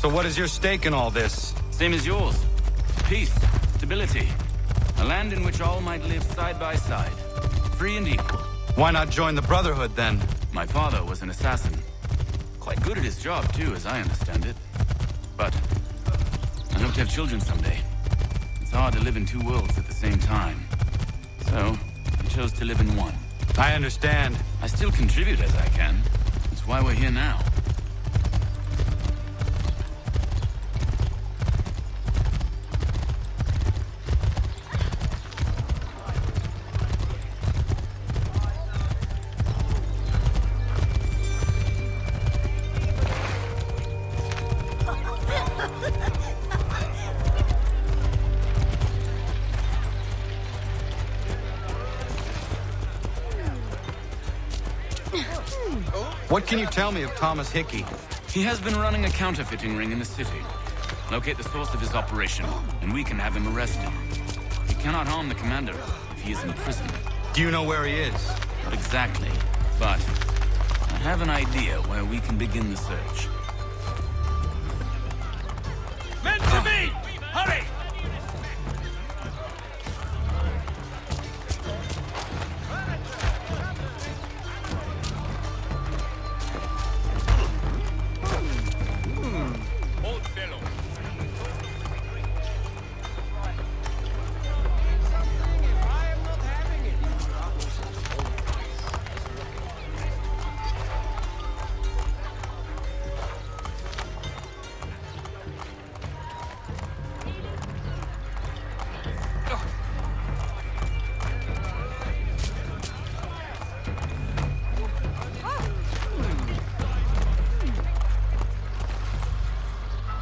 So what is your stake in all this? Same as yours. Peace, stability. A land in which all might live side by side. Free and equal. Why not join the Brotherhood, then? My father was an assassin. Quite good at his job, too, as I understand it. But I hope to have children someday. It's hard to live in two worlds at the same time. So, I chose to live in one. I understand. I still contribute as I can. That's why we're here now. What can you tell me of Thomas Hickey? He has been running a counterfeiting ring in the city. Locate the source of his operation, and we can have him arrested. He cannot harm the commander if he is in prison. Do you know where he is? Not exactly, but I have an idea where we can begin the search. Men to me! Hurry!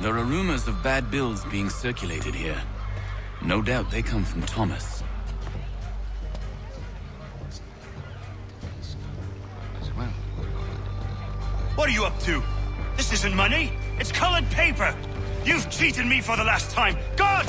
There are rumors of bad bills being circulated here. No doubt they come from Thomas. What are you up to? This isn't money. It's colored paper. You've cheated me for the last time. God!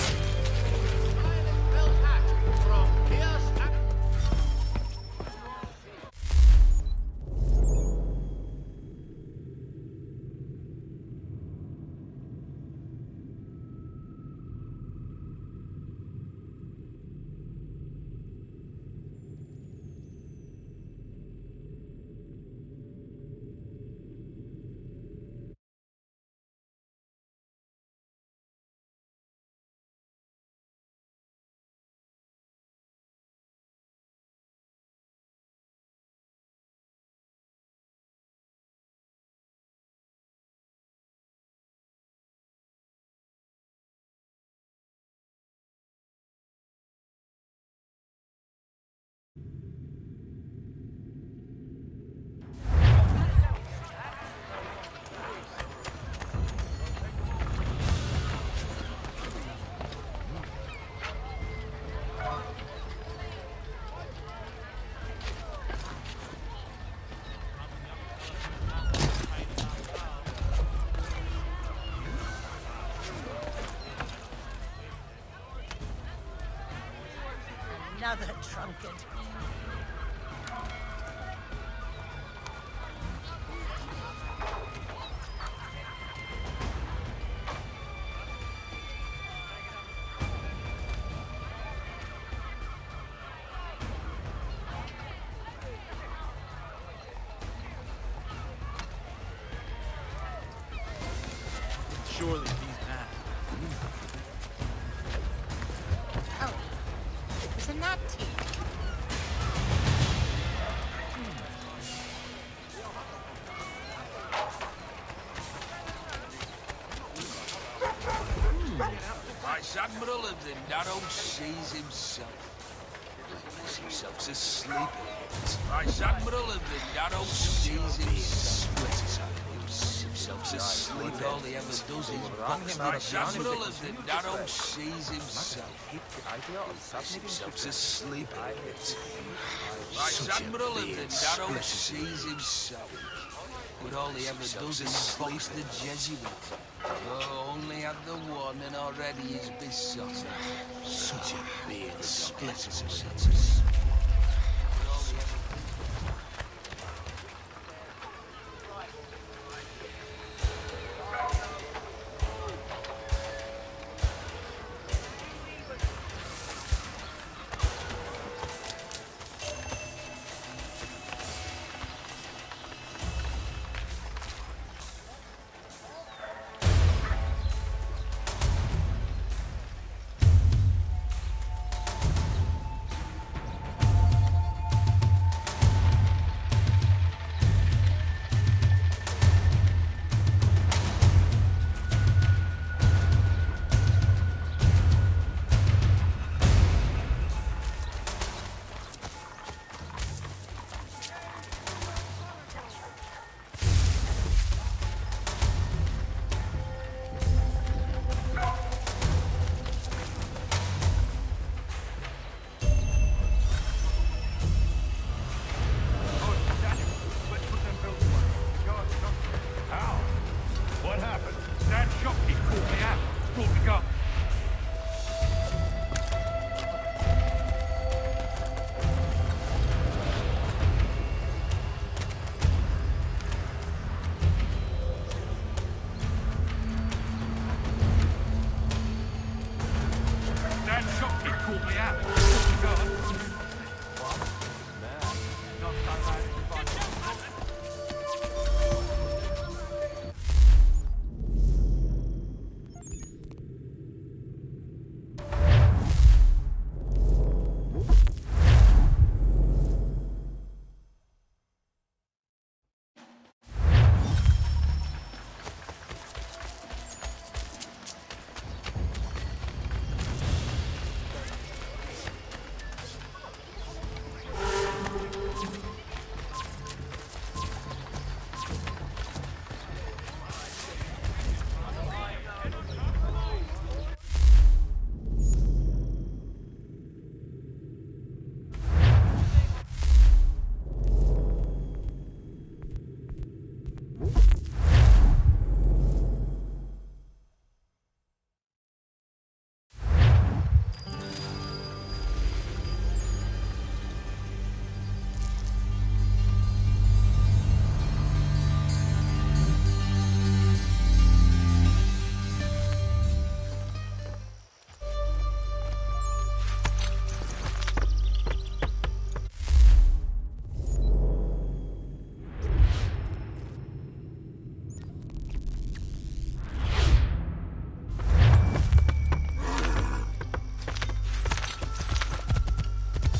Another drunkard. Surely he's mad. Oh, it was a nut tea. Vice Admiral of the Narrow Seas himself. Makes himself to sleep. Vice Admiral of the Narrow Seas himself. Himself to sleep. All he ever does is box. Vice Admiral of the Narrow Seas himself. Makes himself to sleep. Vice Admiral of the Narrow Seas himself. But all he ever does is box the Jesuit. Oh, only had the one and already he's besotted. Such a beard splits us.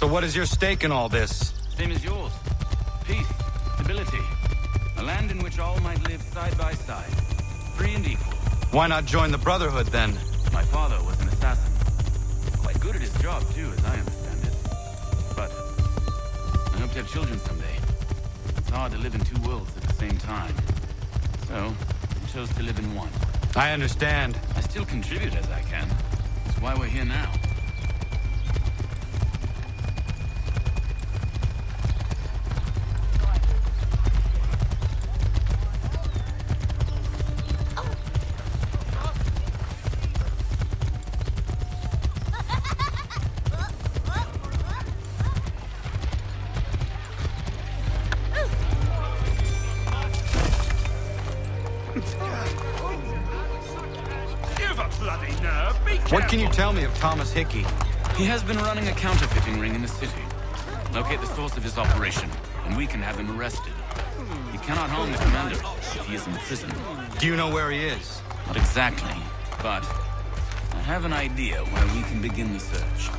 So what is your stake in all this? Same as yours. Peace, stability. A land in which all might live side by side. Free and equal. Why not join the Brotherhood, then? My father was an assassin. Quite good at his job, too, as I understand it. But I hope to have children someday. It's hard to live in two worlds at the same time. So, I chose to live in one. I understand. I still contribute as I can. That's why we're here now. What can you tell me of Thomas Hickey? He has been running a counterfeiting ring in the city. Locate the source of his operation, and we can have him arrested. He cannot harm the commander if he is in prison. Do you know where he is? Not exactly, but I have an idea where we can begin the search.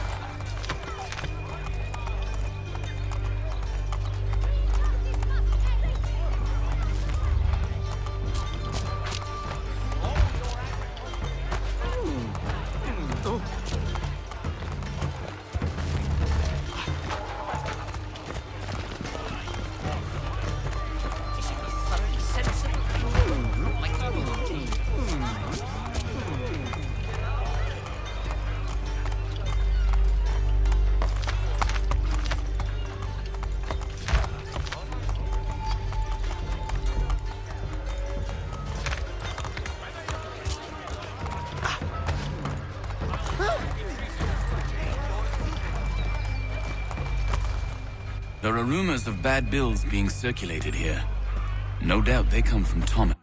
There are rumors of bad bills being circulated here. No doubt they come from Thomas.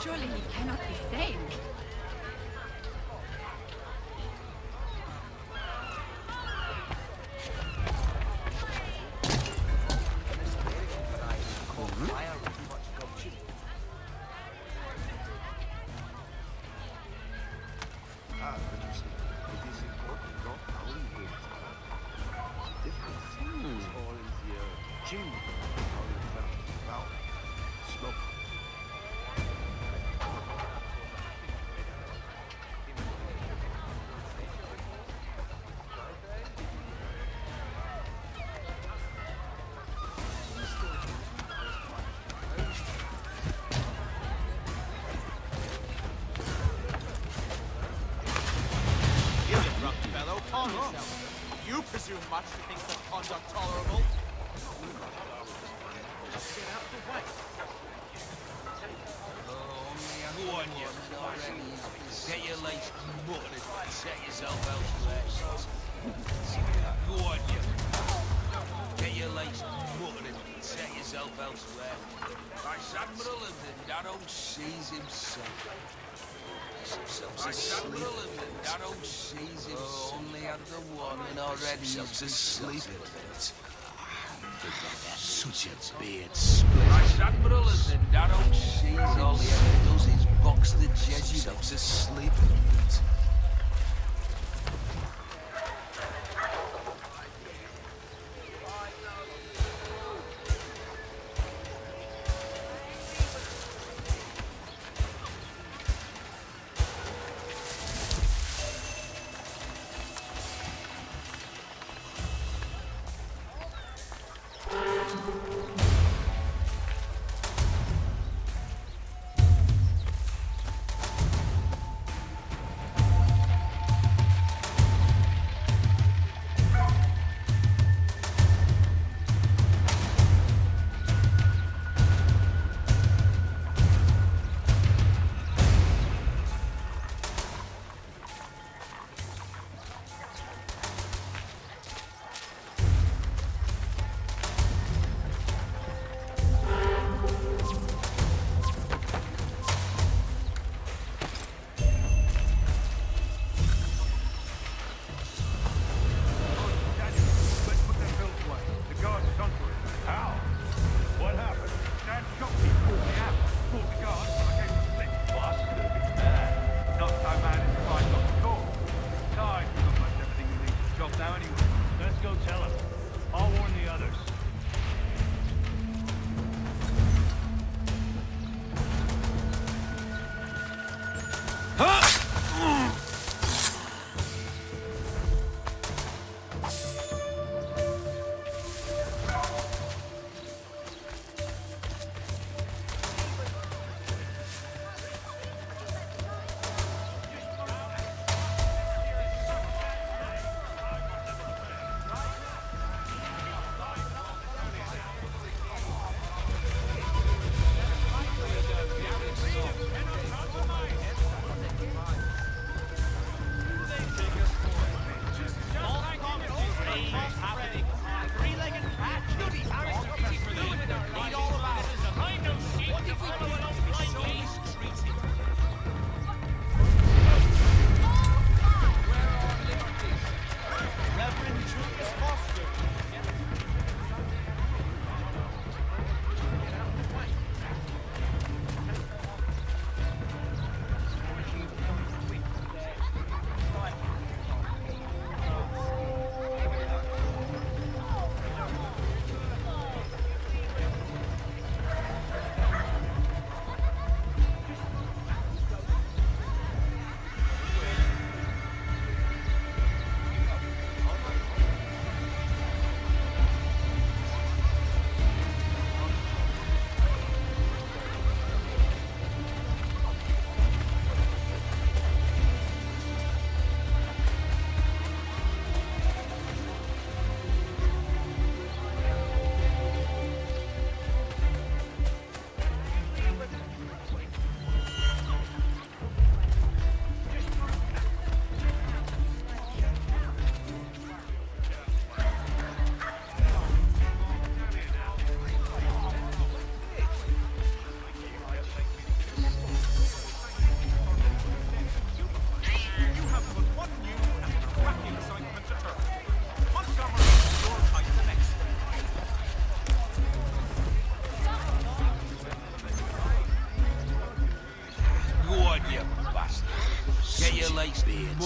Surely he cannot be sane. You presume much to think such conduct tolerable? Just get out the way. Go on, you. Get your legs muttered and set yourself elsewhere. Go on, you. Get your legs muttered and set yourself elsewhere. Vice Admiral of the Narrow Seas himself. Admiral of the Narrow Seas himself. Only had the warning already. He's asleep. Such a beard split. Vice Admiral of the Narrow Seas. All he ever does is box the Jesuits asleep.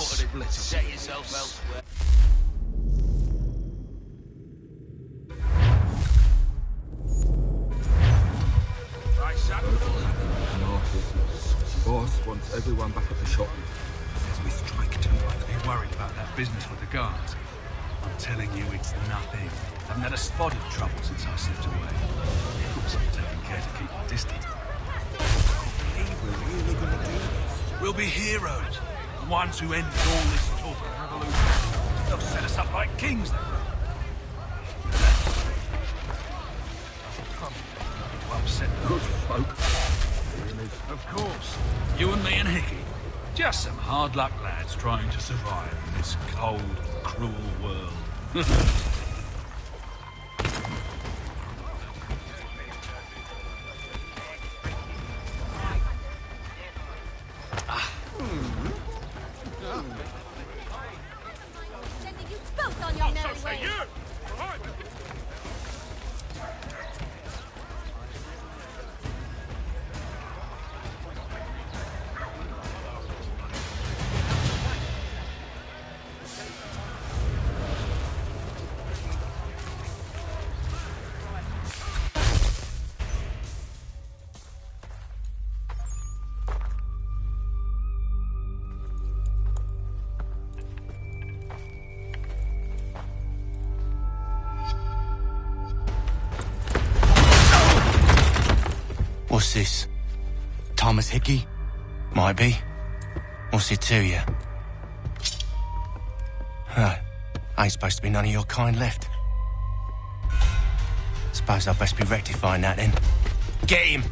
sorted. Set yourself elsewhere. Right, Samuel. Boss wants everyone back at the shop. As we strike tonight, be worried about that business with the guards. I'm telling you, it's nothing. I haven't had a spot of trouble since I slipped away. Of course, I'm taking care to keep my distance. I believe we're really gonna do this. We'll be heroes. The ones who end all this talk of revolution. They'll set us up like kings then. To upset the good folk. Of course. You and me and Hickey. Just some hard luck lads trying to survive in this cold, cruel world. Sending you both on your merry way. What's this? Thomas Hickey? Might be. What's it to you? Huh. Ain't supposed to be none of your kind left. Suppose I'd best be rectifying that then. Get him!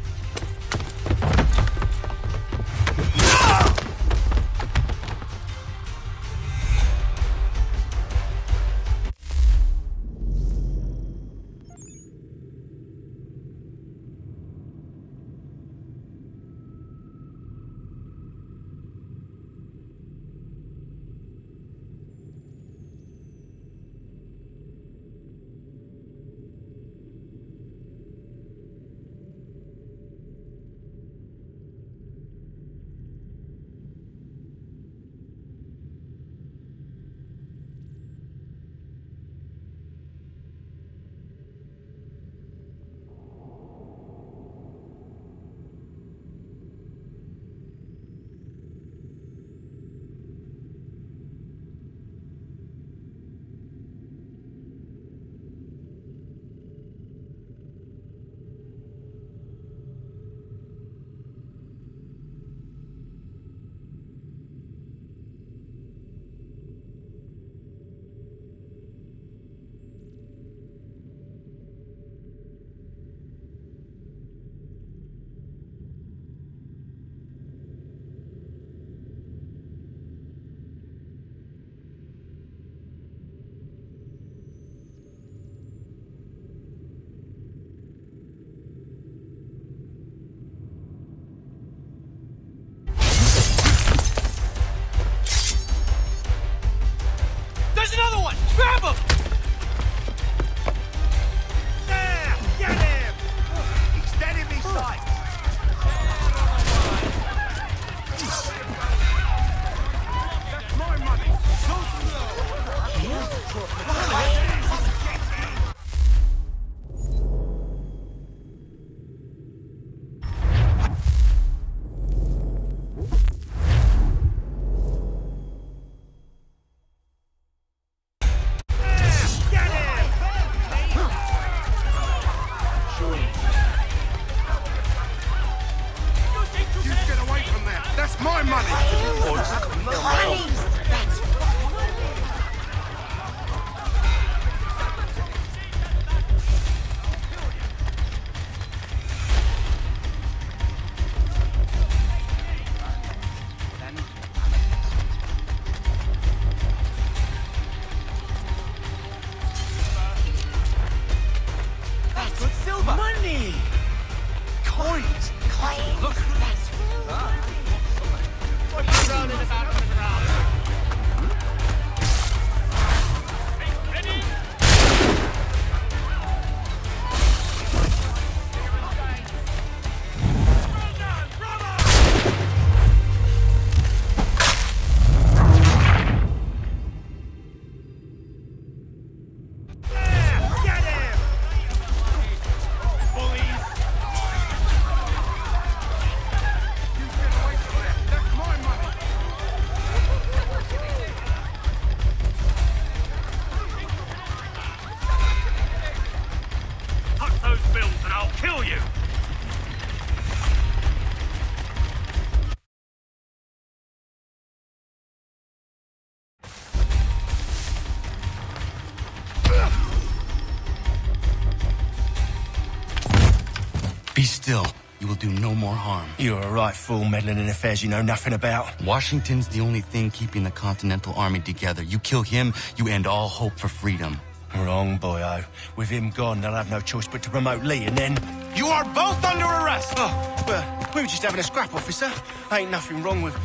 still. You will do no more harm. You're a right fool meddling in affairs you know nothing about. Washington's the only thing keeping the Continental Army together. You kill him, you end all hope for freedom. Wrong, boyo. With him gone, they'll have no choice but to promote Lee, and then... You are both under arrest! Oh, well, we were just having a scrap, officer. Ain't nothing wrong with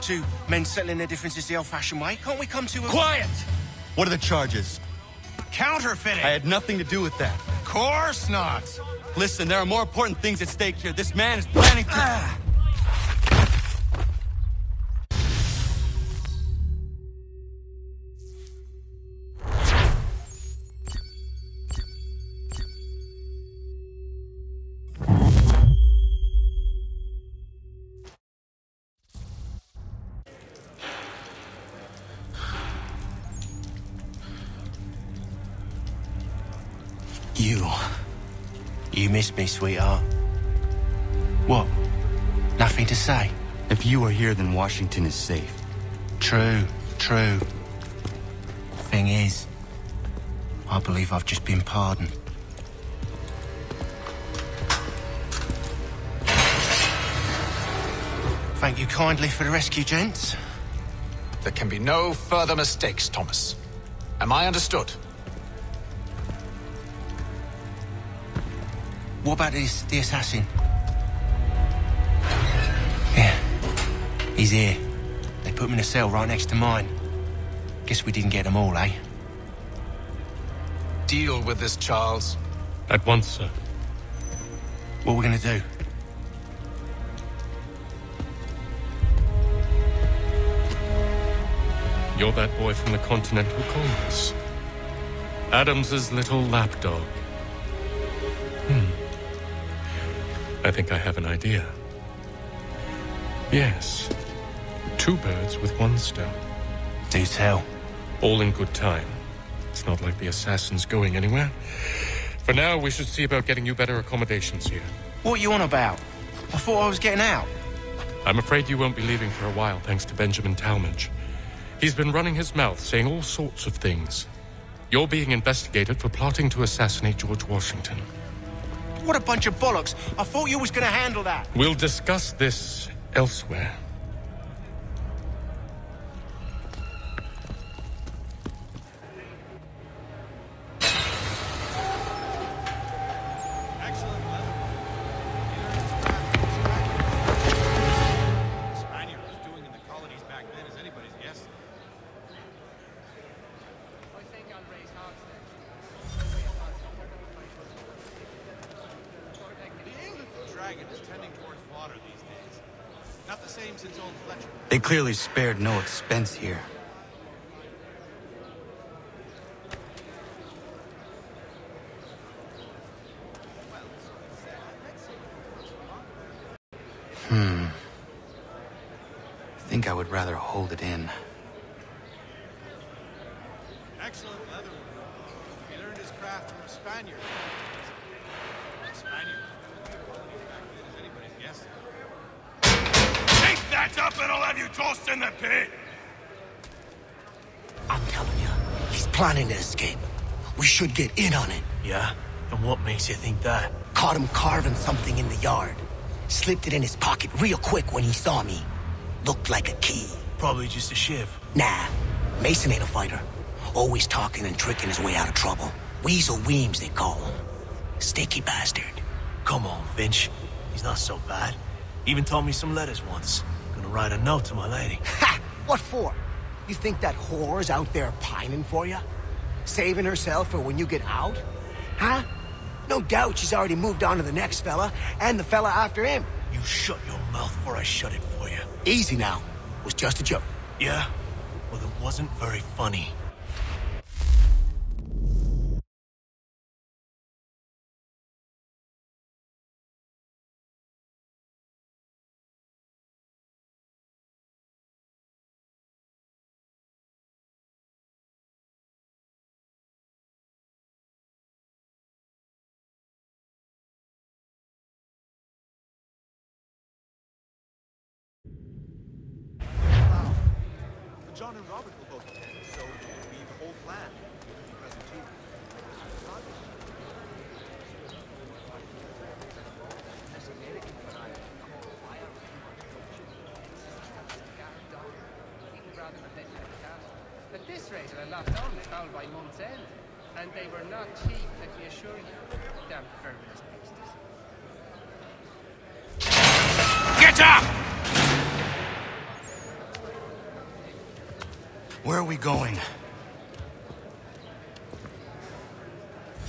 two men settling their differences the old-fashioned way. Can't we come to a... Quiet! What are the charges? Counterfeiting! I had nothing to do with that. Course not! Listen, there are more important things at stake here. This man is planning to... You miss me, sweetheart. What? Nothing to say? If you are here, then Washington is safe. True. Thing is, I believe I've just been pardoned. Thank you kindly for the rescue, gents. There can be no further mistakes, Thomas. Am I understood? What about the assassin? Yeah, he's here. They put him in a cell right next to mine. Guess we didn't get them all, eh? Deal with this, Charles. At once, sir. What are we gonna do? You're that boy from the Continental Congress. Adams's little lapdog. I think I have an idea. Yes. 2 birds with 1 stone. Do tell. All in good time. It's not like the assassin's going anywhere. For now, we should see about getting you better accommodations here. What are you on about? I thought I was getting out. I'm afraid you won't be leaving for a while, thanks to Benjamin Talmadge. He's been running his mouth, saying all sorts of things. You're being investigated for plotting to assassinate George Washington. What a bunch of bollocks. I thought you was gonna handle that. We'll discuss this elsewhere. They clearly spared no expense here. I think I would rather hold it in. Excellent leather work. He learned his craft from a Spaniard. That up and I'll have you tossed in the pit! I'm telling you, he's planning to escape. We should get in on it. Yeah? And what makes you think that? Caught him carving something in the yard. Slipped it in his pocket real quick when he saw me. Looked like a key. Probably just a shiv. Nah, Mason ain't a fighter. Always talking and tricking his way out of trouble. Weasel Weems, they call him. Sticky bastard. Come on, Finch. He's not so bad. Even told me some letters once. Gonna write a note to my lady. Ha! What for? You think that whore's out there pining for you? Saving herself for when you get out? Huh? No doubt she's already moved on to the next fella, and the fella after him. You shut your mouth before I shut it for you. Easy now. Was just a joke. Yeah? Well, it wasn't very funny. John and Robert will both attend, so it will be the whole clan. Present too. At this rate, I locked on the foul by month's end. And they were not cheap, let me assure you. Damn fabulous beasts. Get up! Where are we going?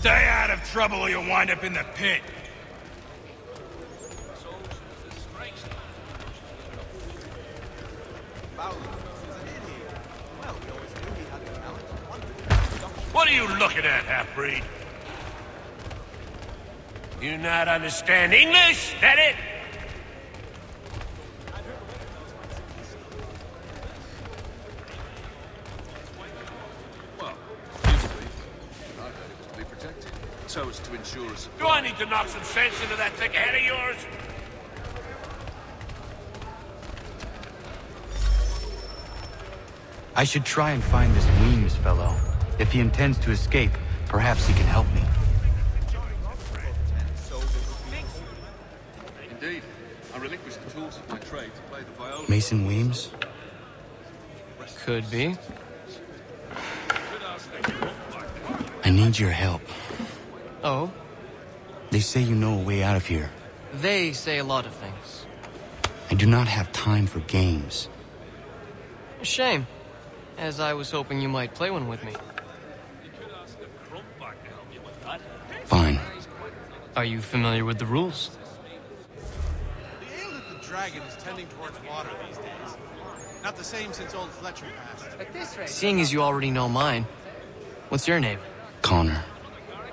Stay out of trouble or you'll wind up in the pit. What are you looking at, half-breed? You not understand English? That it? Well, used to be. I heard it was to be protected. So as to ensure us. Do I need to knock some sense into that thick head of yours? I should try and find this Weems fellow. If he intends to escape, perhaps he can help me. Indeed. I relinquished the tools of my trade to play the viola. Mason Weems? Could be. I need your help. Oh? They say you know a way out of here. They say a lot of things. I do not have time for games. A shame, as I was hoping you might play one with me. Fine. Are you familiar with the rules? The ale of the dragon is tending towards water these days. Not the same since old Fletcher passed. At this rate... Seeing as you already know mine, what's your name? Connor.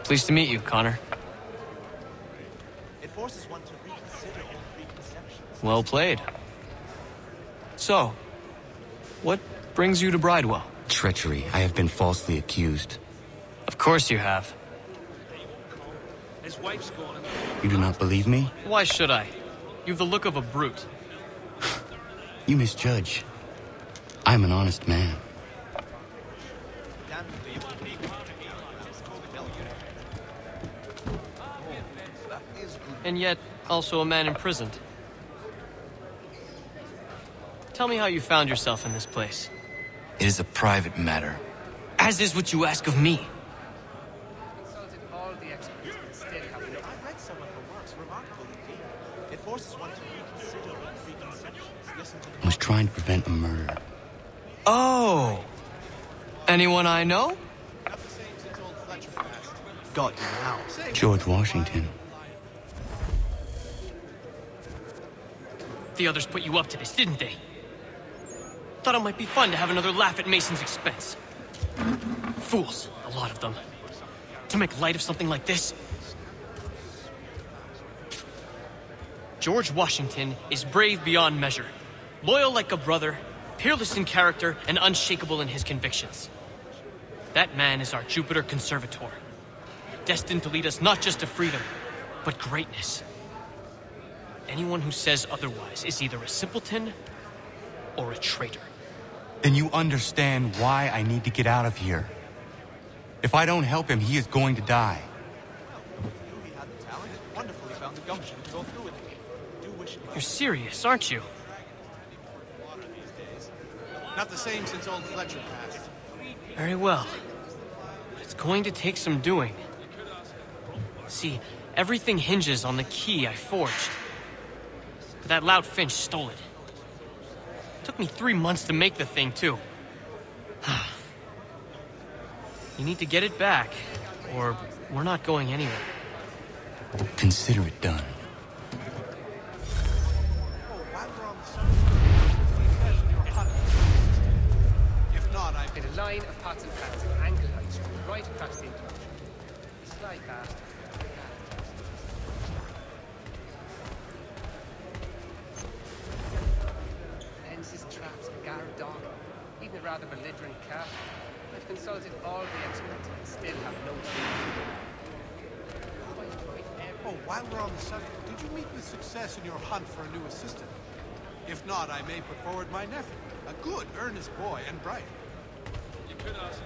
Pleased to meet you, Connor. It forces one to reconsider old preconceptions. Well played. So, what brings you to Bridewell? Treachery. I have been falsely accused. Of course you have. His wife's calling. You do not believe me? Why should I? You've the look of a brute. You misjudge. I'm an honest man. And yet, also a man imprisoned. Tell me how you found yourself in this place. It is a private matter. As is what you ask of me. Consulted all the experts, but still have no... I've read some of her works, remarkable indeed. It forces one to reconsider old preconceptions. Listen to I was trying to prevent a murder. Oh! Anyone I know? Not the same since old Fletcher passed. Got you now. George Washington. The others put you up to this, didn't they? Thought it might be fun to have another laugh at Mason's expense. Fools, a lot of them. To make light of something like this. George Washington is brave beyond measure, loyal like a brother, peerless in character, and unshakable in his convictions. That man is our Jupiter Conservator, destined to lead us not just to freedom, but greatness. Anyone who says otherwise is either a simpleton or a traitor. Then you understand why I need to get out of here. If I don't help him, he is going to die. he had the talent. Wonderful he found the gumption to go through with it. Do wish him You're serious, aren't you? Not the same since old Fletcher passed. Very well. But it's going to take some doing. See, everything hinges on the key I forged. But that loud Finch stole it. Took me 3 months to make the thing, too. You need to get it back, or we're not going anywhere. Consider it done. If not, I... In a line of pots and pans, angle lights right across the enclosure. Sly bastard. Lenses, traps, guard dog, even a rather belligerent cat. I've consulted all the experts and still have no clue. Oh, while we're on the subject, did you meet with success in your hunt for a new assistant? If not, I may put forward my nephew, a good, earnest boy and bright. You could ask.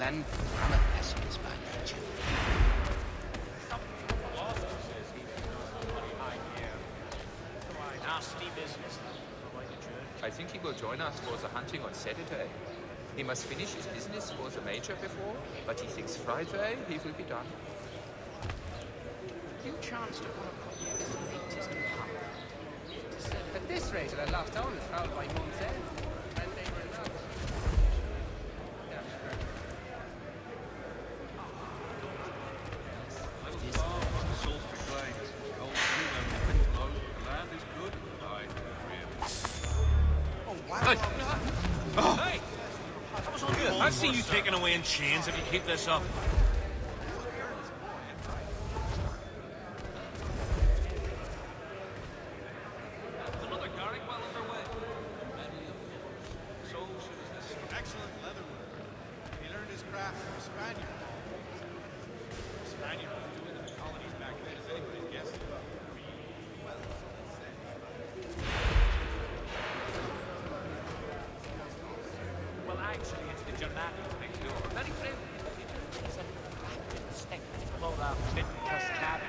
Then I'm a pessimist by nature. Nasty business. I think he will join us for the hunting on Saturday. He must finish his business for the major before, but he thinks Friday he will be done. You chanced upon a copy of his latest pump. At this rate, I lost owners found by month's end. And they were not. Hey! I see you taking away in chains if you keep this up. Another garrick well underway. So Excellent leatherwork. He learned his craft from a Spaniard. The Spaniard was doing in the colonies back then, as anybody's guessing. Well, actually, it's the Germanic next door. Very friendly. Blow that bitten cuss cabbage.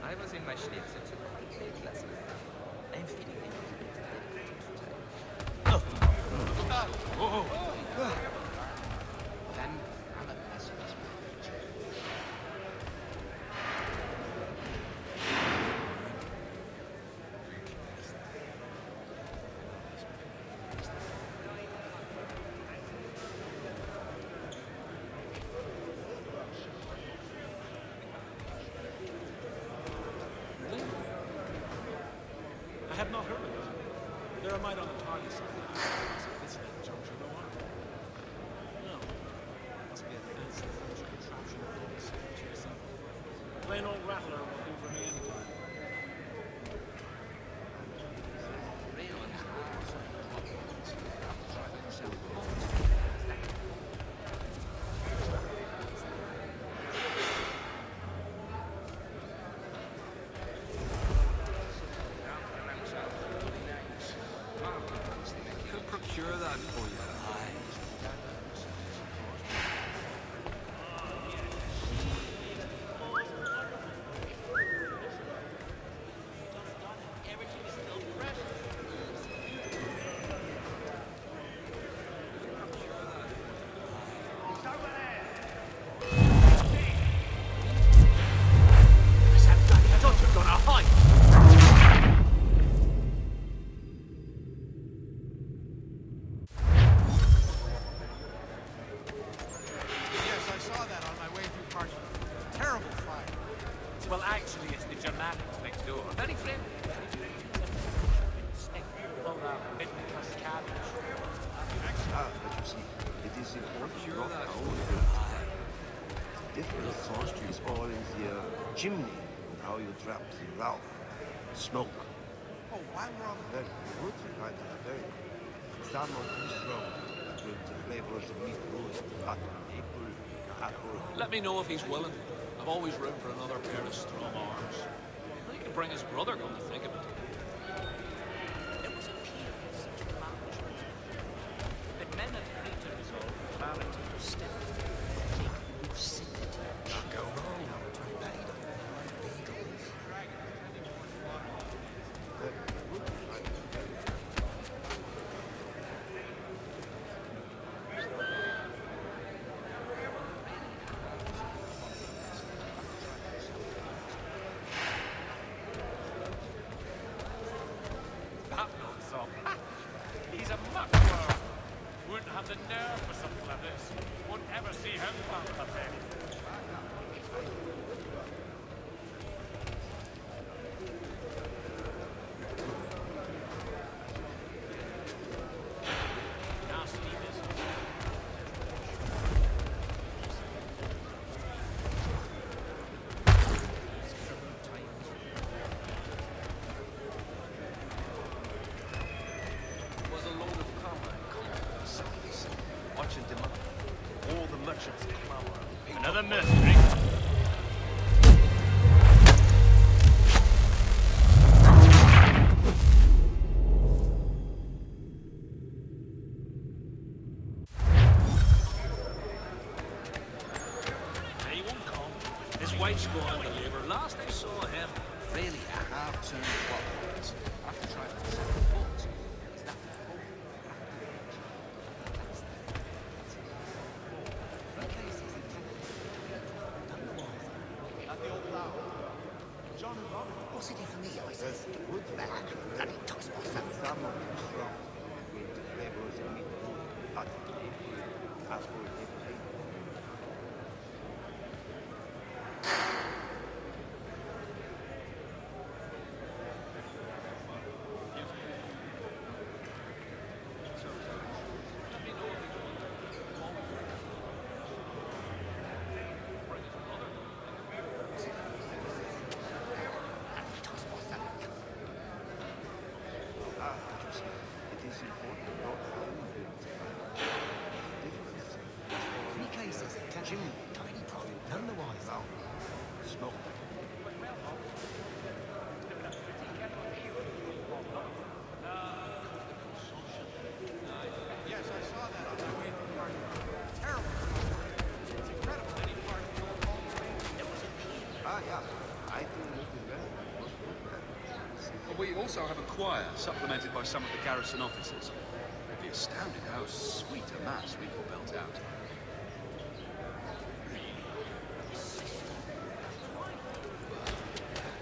I was in my Schlips and took a plate last night. I'm feeling Then I'm a pessimist by nature. I have not heard of it. There are might on the target side. It's an injunction, no one. No. Must be a fancy French contraption of yours. Plain old rattler will do for me anytime. procure that for you. Well, actually, it's the Germanics next door. Very friendly. But you see, it is important not how the difference is all in the chimney and how you trap the rauch, smoke. Oh, while we're on Very good, right? Very good. Some of this smoke with the flavors of meat, butter, maple, apple. Let me know if he's willing. I've always room for another pair of strong arms. He could bring his brother, come to think of it. There was a period of such accomplishments. But men of greater resolve clarity of step. Take lucidity. Go wrong. To obey the blind beetles. He's a muckworm. Wouldn't have the nerve for something like this. Wouldn't ever see him found pathetic. Nasty business. Another mystery. He won't come. His wife's going to labor. Last I saw him, Really a half-turned plot points. After trying to set the boats, is that What's it for me, I says? Wood back, bloody toss boss. some of the strong with the flavors and meat hot after it. We also have a choir, supplemented by some of the garrison officers. You'd be astounded how sweet a mass we can belt out.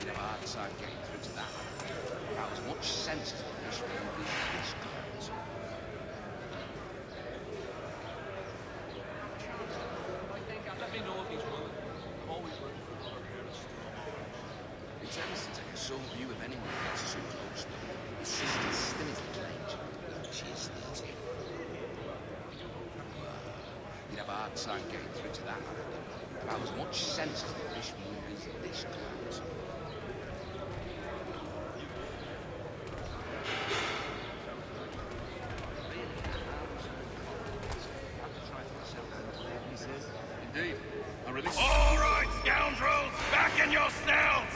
You know, hard side getting through to that. About as much sense as a fish will be fish clouds. Let me know if he's willing. Always willing. It tends to take a sole view of anyone who gets too close. The sister's still is the cage. She is 30. You'd have a hard time getting through to that. About as much sense as the fish movies this clouds. Indeed. I really... All right, scoundrels! Back in your cells!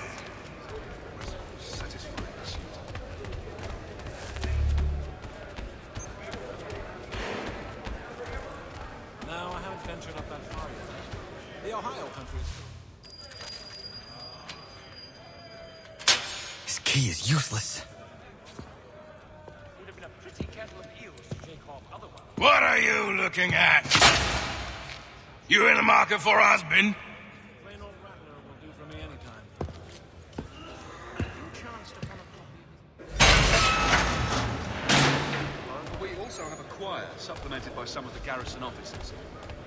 Satisfying pursuit. No, I haven't ventured up that far yet. The Ohio country is This key is useless. Would have been a pretty kettle of eels to take off otherwise. What are you looking at? You in the market for a husband? plain old rattler will do for me anytime. We also have a choir, supplemented by some of the garrison officers.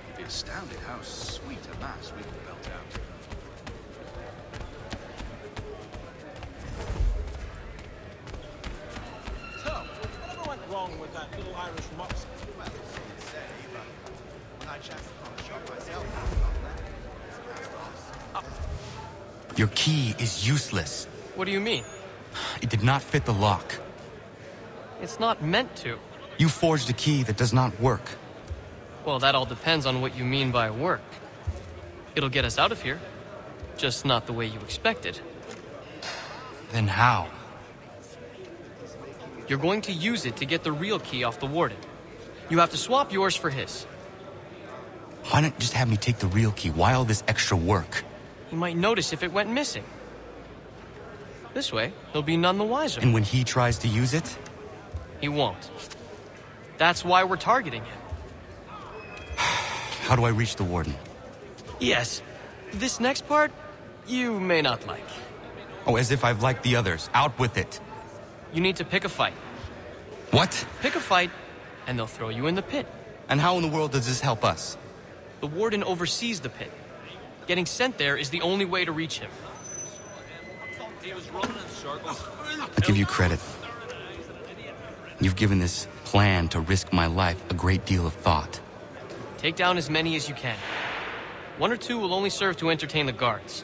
You'd be astounded how sweet a mass we can belt out. So, whatever went wrong with that little Irish mops? Well, so you say, but when I chanced upon a shop myself, Your key is useless. What do you mean? It did not fit the lock. It's not meant to. You forged a key that does not work. Well, that all depends on what you mean by work. It'll get us out of here. Just not the way you expected. Then how? You're going to use it to get the real key off the warden. You have to swap yours for his. Why not just have me take the real key? Why all this extra work? He might notice if it went missing. This way, he'll be none the wiser. And when he tries to use it? He won't. That's why we're targeting him. How do I reach the warden? Yes. This next part, you may not like. Oh, as if I've liked the others. Out with it. You need to pick a fight. What? Pick a fight, and they'll throw you in the pit. And how in the world does this help us? The warden oversees the pit. Getting sent there is the only way to reach him. He was running in circles. I give you credit. You've given this plan to risk my life a great deal of thought. Take down as many as you can. One or two will only serve to entertain the guards.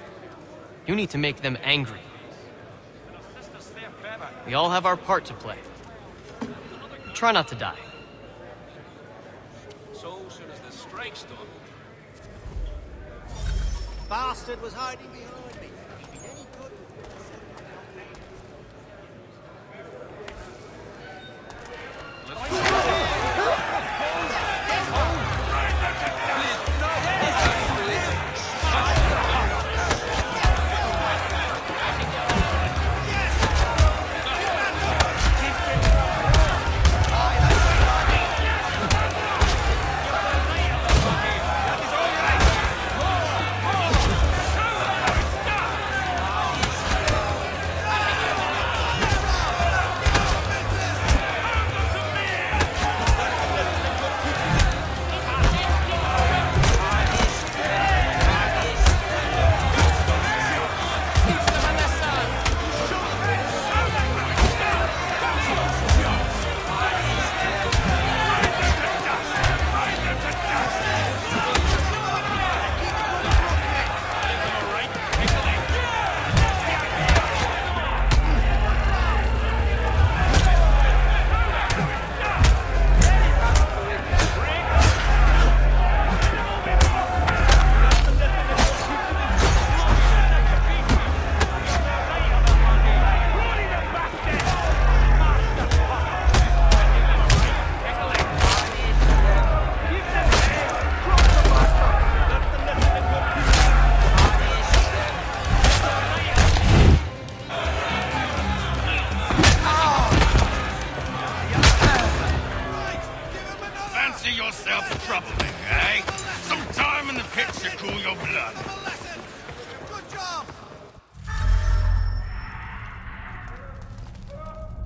You need to make them angry. We all have our part to play. Try not to die. So soon as the strike's done. bastard was hiding behind me. He'd be any good.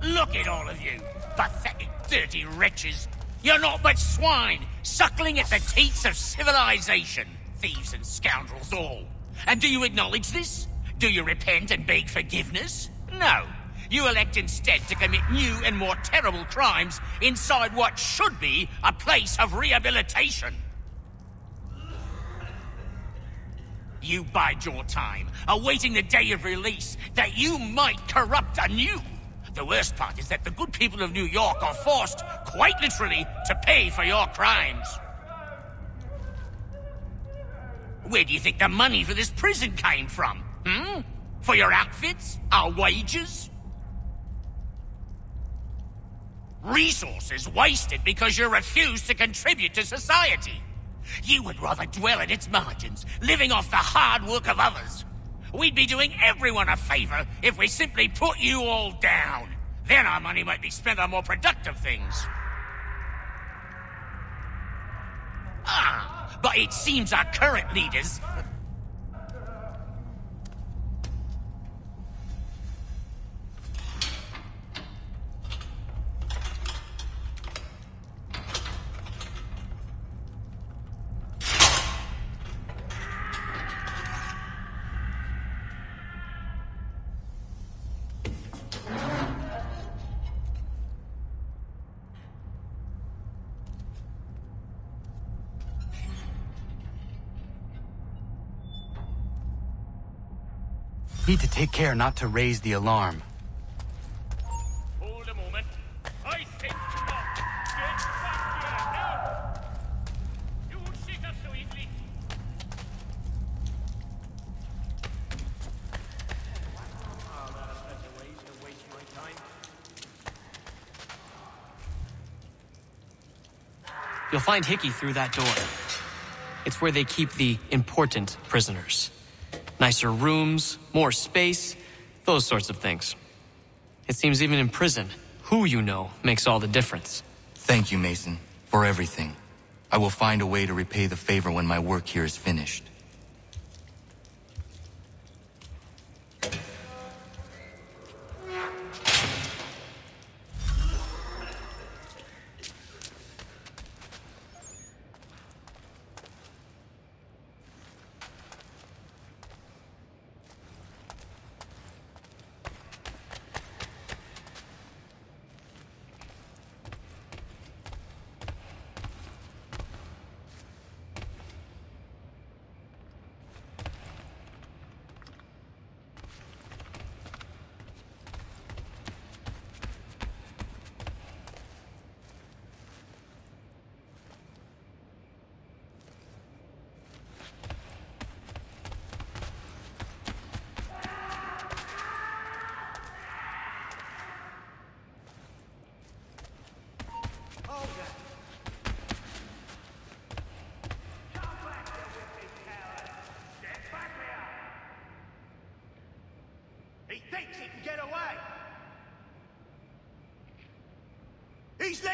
Look at all of you, pathetic, dirty wretches. You're not but swine, suckling at the teats of civilization. Thieves and scoundrels all. And do you acknowledge this? Do you repent and beg forgiveness? No. You elect instead to commit new and more terrible crimes inside what should be a place of rehabilitation. You bide your time, awaiting the day of release, that you might corrupt anew. The worst part is that the good people of New York are forced, quite literally, to pay for your crimes. Where do you think the money for this prison came from? For your outfits? Our wages? Resources wasted because you refuse to contribute to society. You would rather dwell at its margins, living off the hard work of others. We'd be doing everyone a favor if we simply put you all down. Then our money might be spent on more productive things. But it seems our current leaders... Need to take care not to raise the alarm. Hold a moment. I think not. Get back here now! You won't shake us so easily. That's better ways to waste my time. You'll find Hickey through that door. It's where they keep the important prisoners. Nicer rooms, more space, those sorts of things. It seems even in prison, who you know makes all the difference. Thank you, Mason, for everything. I will find a way to repay the favor when my work here is finished.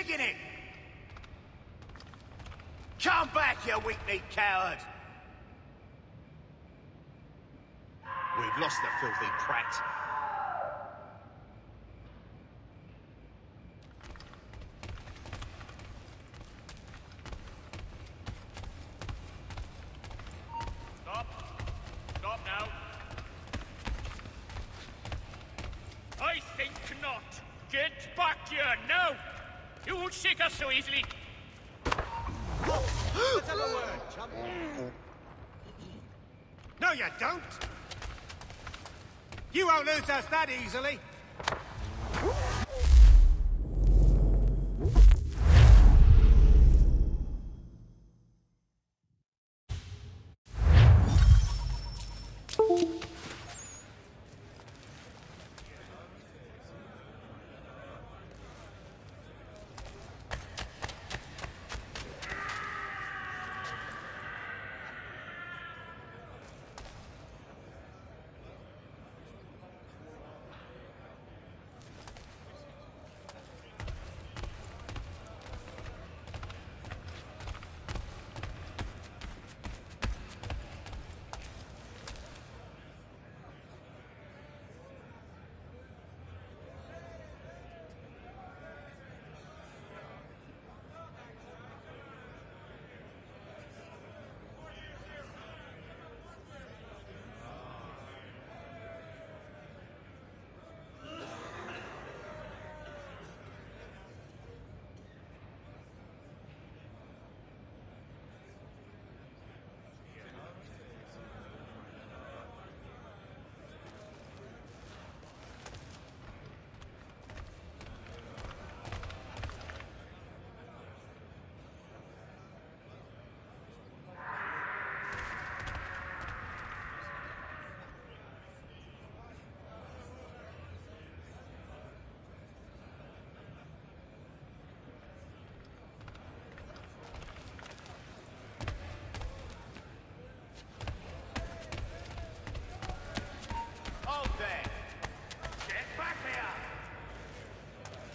licking it! Come back, you weak-kneed coward! We've lost the filthy prat. Stop now. I think not. Get back here now. You won't shake us so easily. Let's have a word, chum. No, you don't. You won't lose us that easily.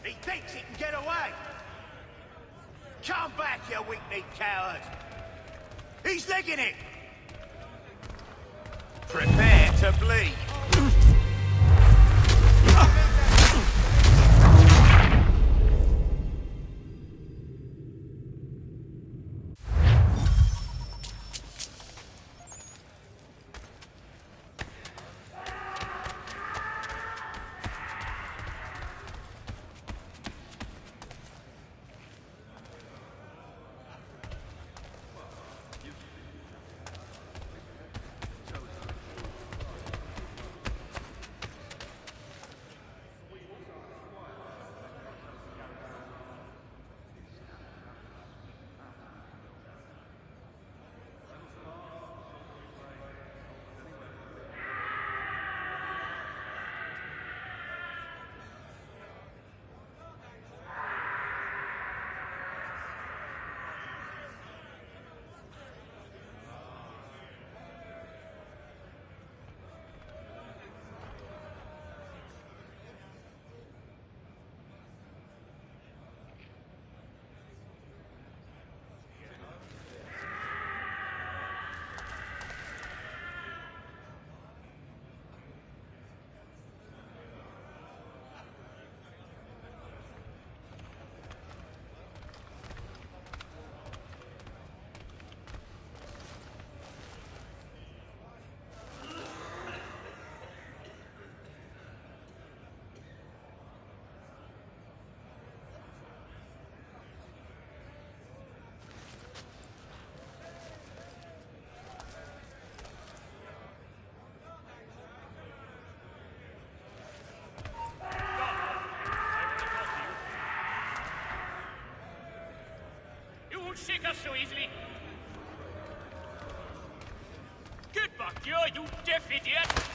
He thinks he can get away! Come back, you weak-kneed coward! He's licking it! Prepare to bleed! Shake us so easily. Get back here, you deaf idiot!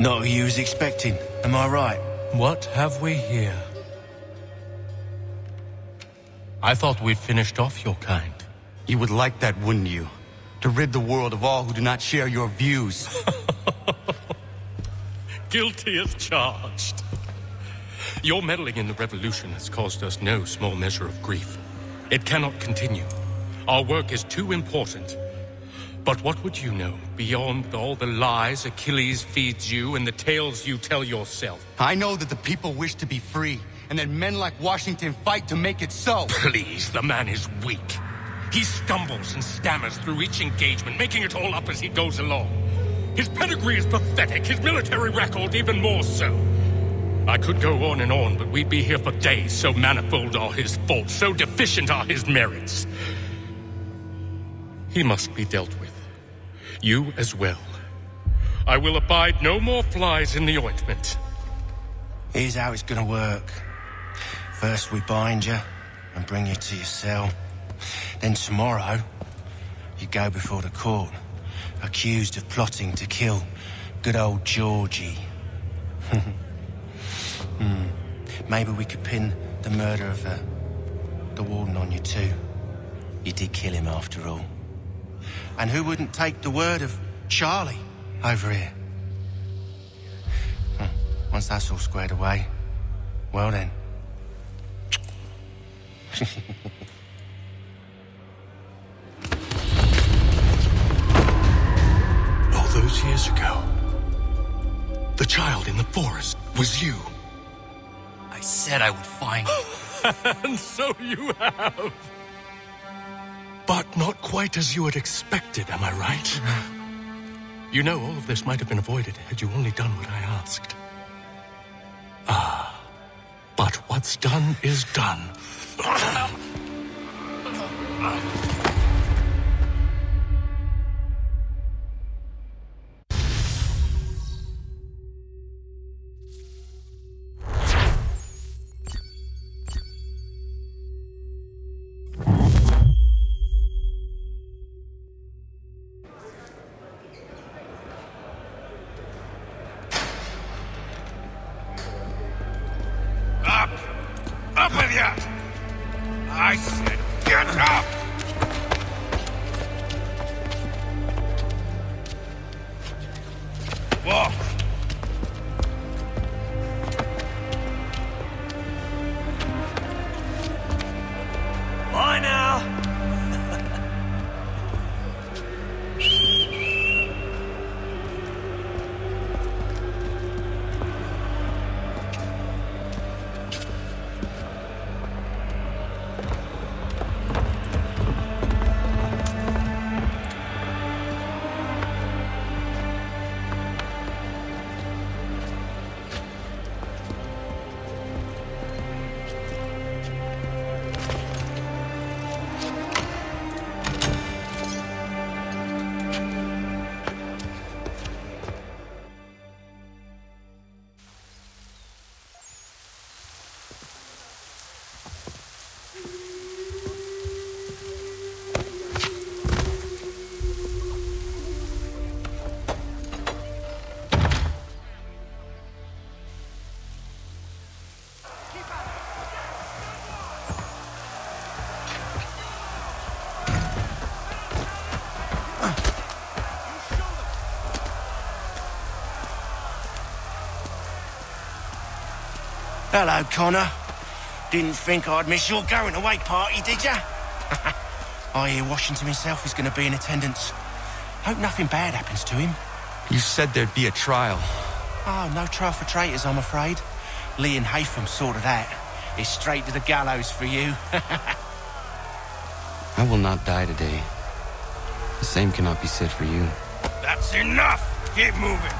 Not who you was expecting, am I right? What have we here? I thought we'd finished off your kind. You would like that, wouldn't you? To rid the world of all who do not share your views. Guilty as charged. Your meddling in the revolution has caused us no small measure of grief. It cannot continue. Our work is too important. But what would you know beyond all the lies Achilles feeds you and the tales you tell yourself? I know that the people wish to be free, and that men like Washington fight to make it so. Please, the man is weak. He stumbles and stammers through each engagement, making it all up as he goes along. His pedigree is pathetic, his military record even more so. I could go on and on, but we'd be here for days, so manifold are his faults, so deficient are his merits. He must be dealt with. You as well. I will abide no more flies in the ointment. Here's how it's gonna work. First we bind you and bring you to your cell. Then tomorrow, you go before the court, accused of plotting to kill good old Georgie. Maybe we could pin the murder of the warden on you too. You did kill him after all. And who wouldn't take the word of Charlie over here? Once that's all squared away, well then. All those years ago, the child in the forest was you. I said I would find you. And so you have. But not quite as you had expected, am I right? You know, all of this might have been avoided had you only done what I asked. But what's done is done. Up with you! I said, get up! Walk! Bye now! Hello, Connor. Didn't think I'd miss your going away party, did ya? I hear Washington himself is going to be in attendance. Hope nothing bad happens to him. You said there'd be a trial. Oh, no trial for traitors, I'm afraid. Lee and Haytham sorted that. It's straight to the gallows for you. I will not die today. The same cannot be said for you. That's enough! Keep moving!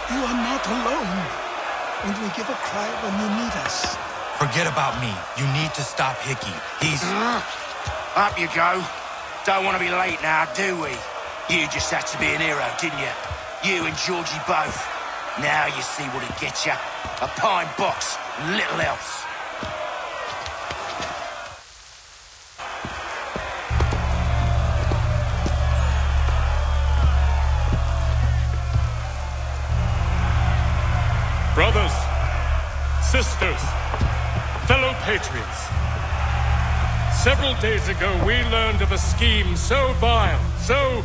You are not alone. And we give a cry when you need us. Forget about me. You need to stop Hickey. He's... Up you go. Don't want to be late now, do we? You just had to be an hero, didn't you? You and Georgie both. Now you see what it gets you. A pine box, little else. Brothers, sisters, fellow patriots. Several days ago, we learned of a scheme so vile, so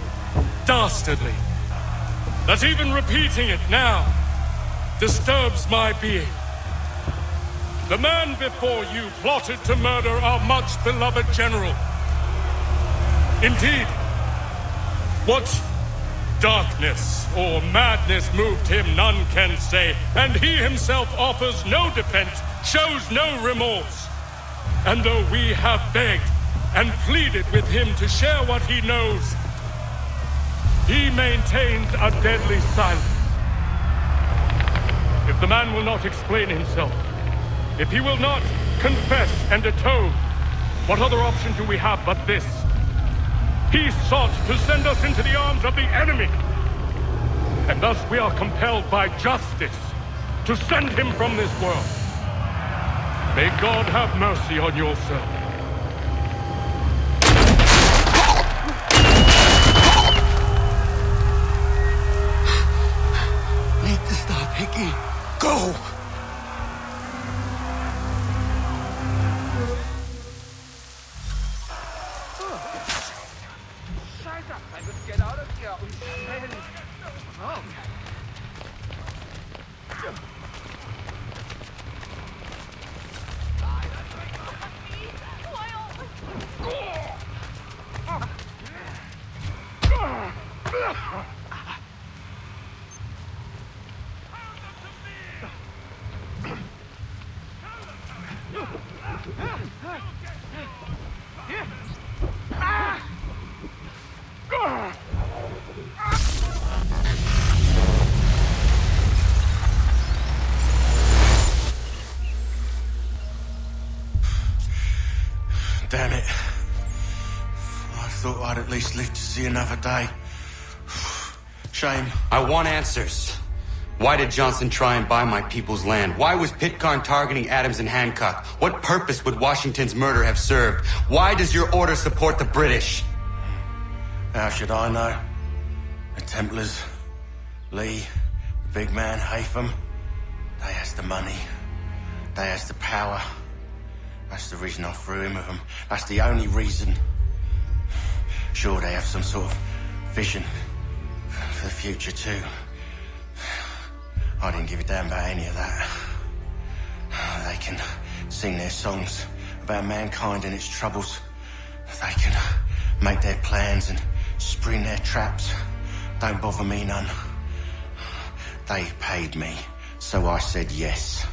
dastardly, that even repeating it now disturbs my being. The man before you plotted to murder our much-beloved general. Indeed, what darkness or madness moved him, none can say, and he himself offers no defense, shows no remorse. And though we have begged and pleaded with him to share what he knows, he maintains a deadly silence. If the man will not explain himself, if he will not confess and atone, what other option do we have but this? He sought to send us into the arms of the enemy. And thus we are compelled by justice to send him from this world. May God have mercy on your soul. Need to stop, Hickey. Go! Get out of here und schnell! Oh. Damn it. I thought I'd at least live to see another day. Shame. I want answers. Why did Johnson try and buy my people's land? Why was Pitcairn targeting Adams and Hancock? What purpose would Washington's murder have served? Why does your order support the British? How should I know? The Templars, Lee, the big man, Haytham, they has the money. They has the power. That's the reason I threw in with them. That's the only reason. Sure, they have some sort of vision for the future too. I didn't give a damn about any of that. They can sing their songs about mankind and its troubles. They can make their plans and spring their traps. Don't bother me none. They paid me, so I said yes.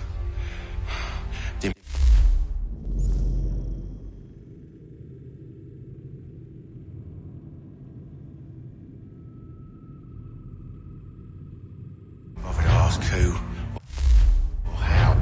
Coup. How?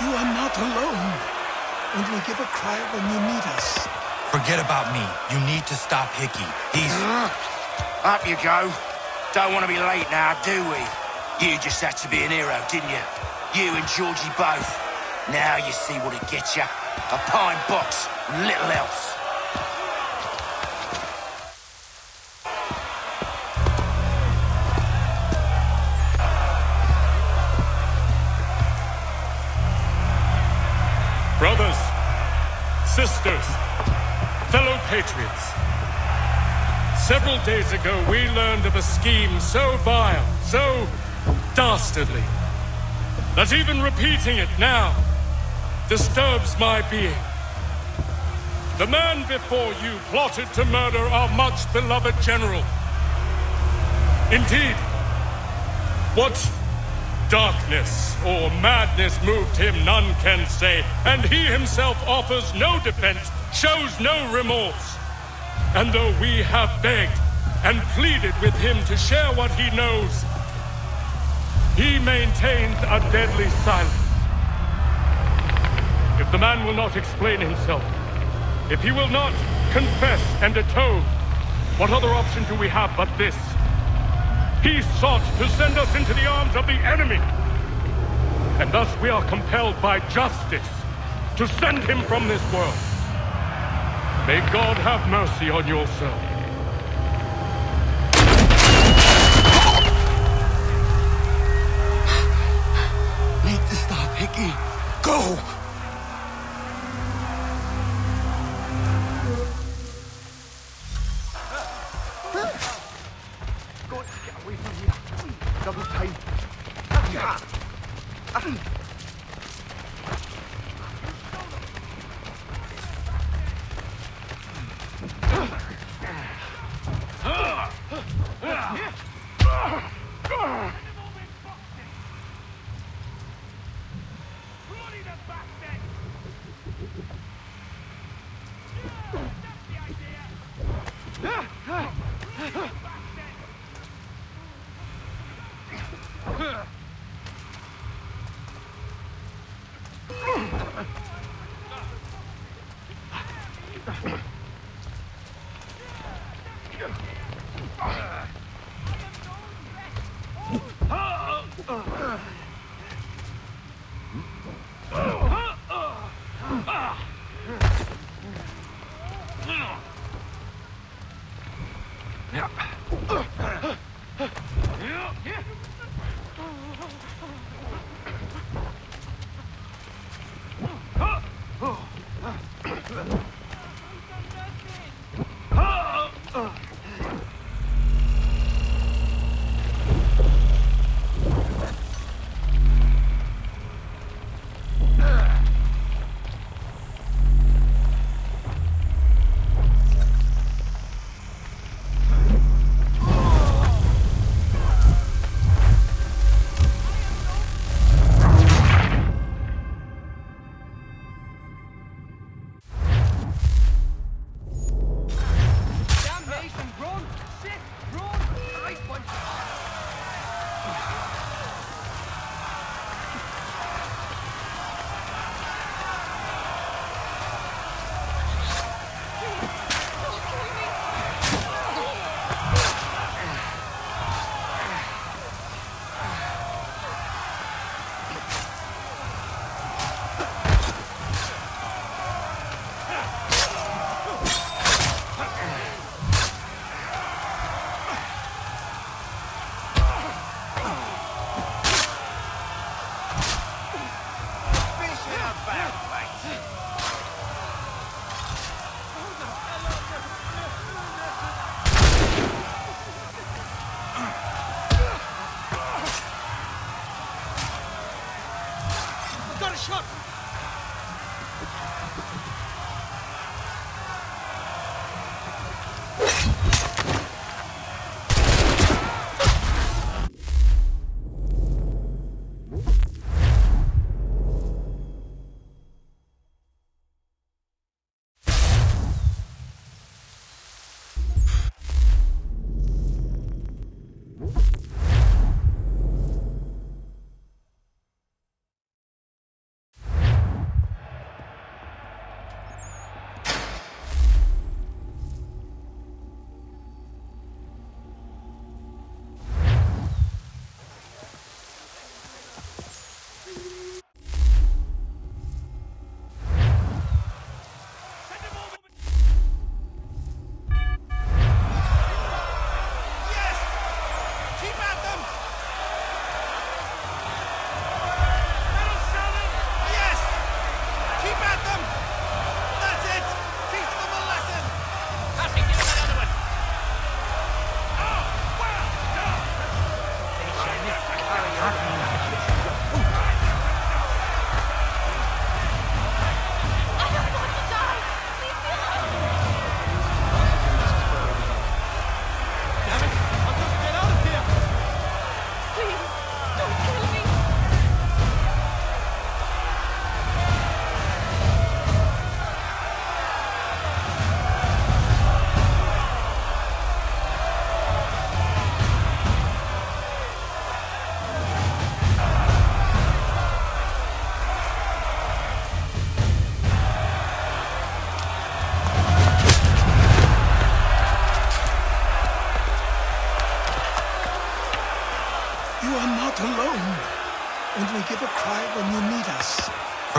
You are not alone. Only give a cry when you need us. Forget about me. You need to stop Hickey. He's... Up you go. Don't want to be late now, do we? You just had to be an hero, didn't you? You and Georgie both. Now you see what it gets you. A pine box, little else. Brothers, sisters, fellow patriots. Several days ago, we learned of a scheme so vile, so dastardly, that even repeating it now disturbs my being. The man before you plotted to murder our much-beloved general. Indeed, what darkness or madness moved him, none can say, and he himself offers no defense, shows no remorse. And though we have begged and pleaded with him to share what he knows, he maintains a deadly silence. If the man will not explain himself, if he will not confess and atone, what other option do we have but this? He sought to send us into the arms of the enemy. And thus we are compelled by justice to send him from this world. May God have mercy on your soul. Need to stop, Hickey. Go! Good, get away from here. Double time.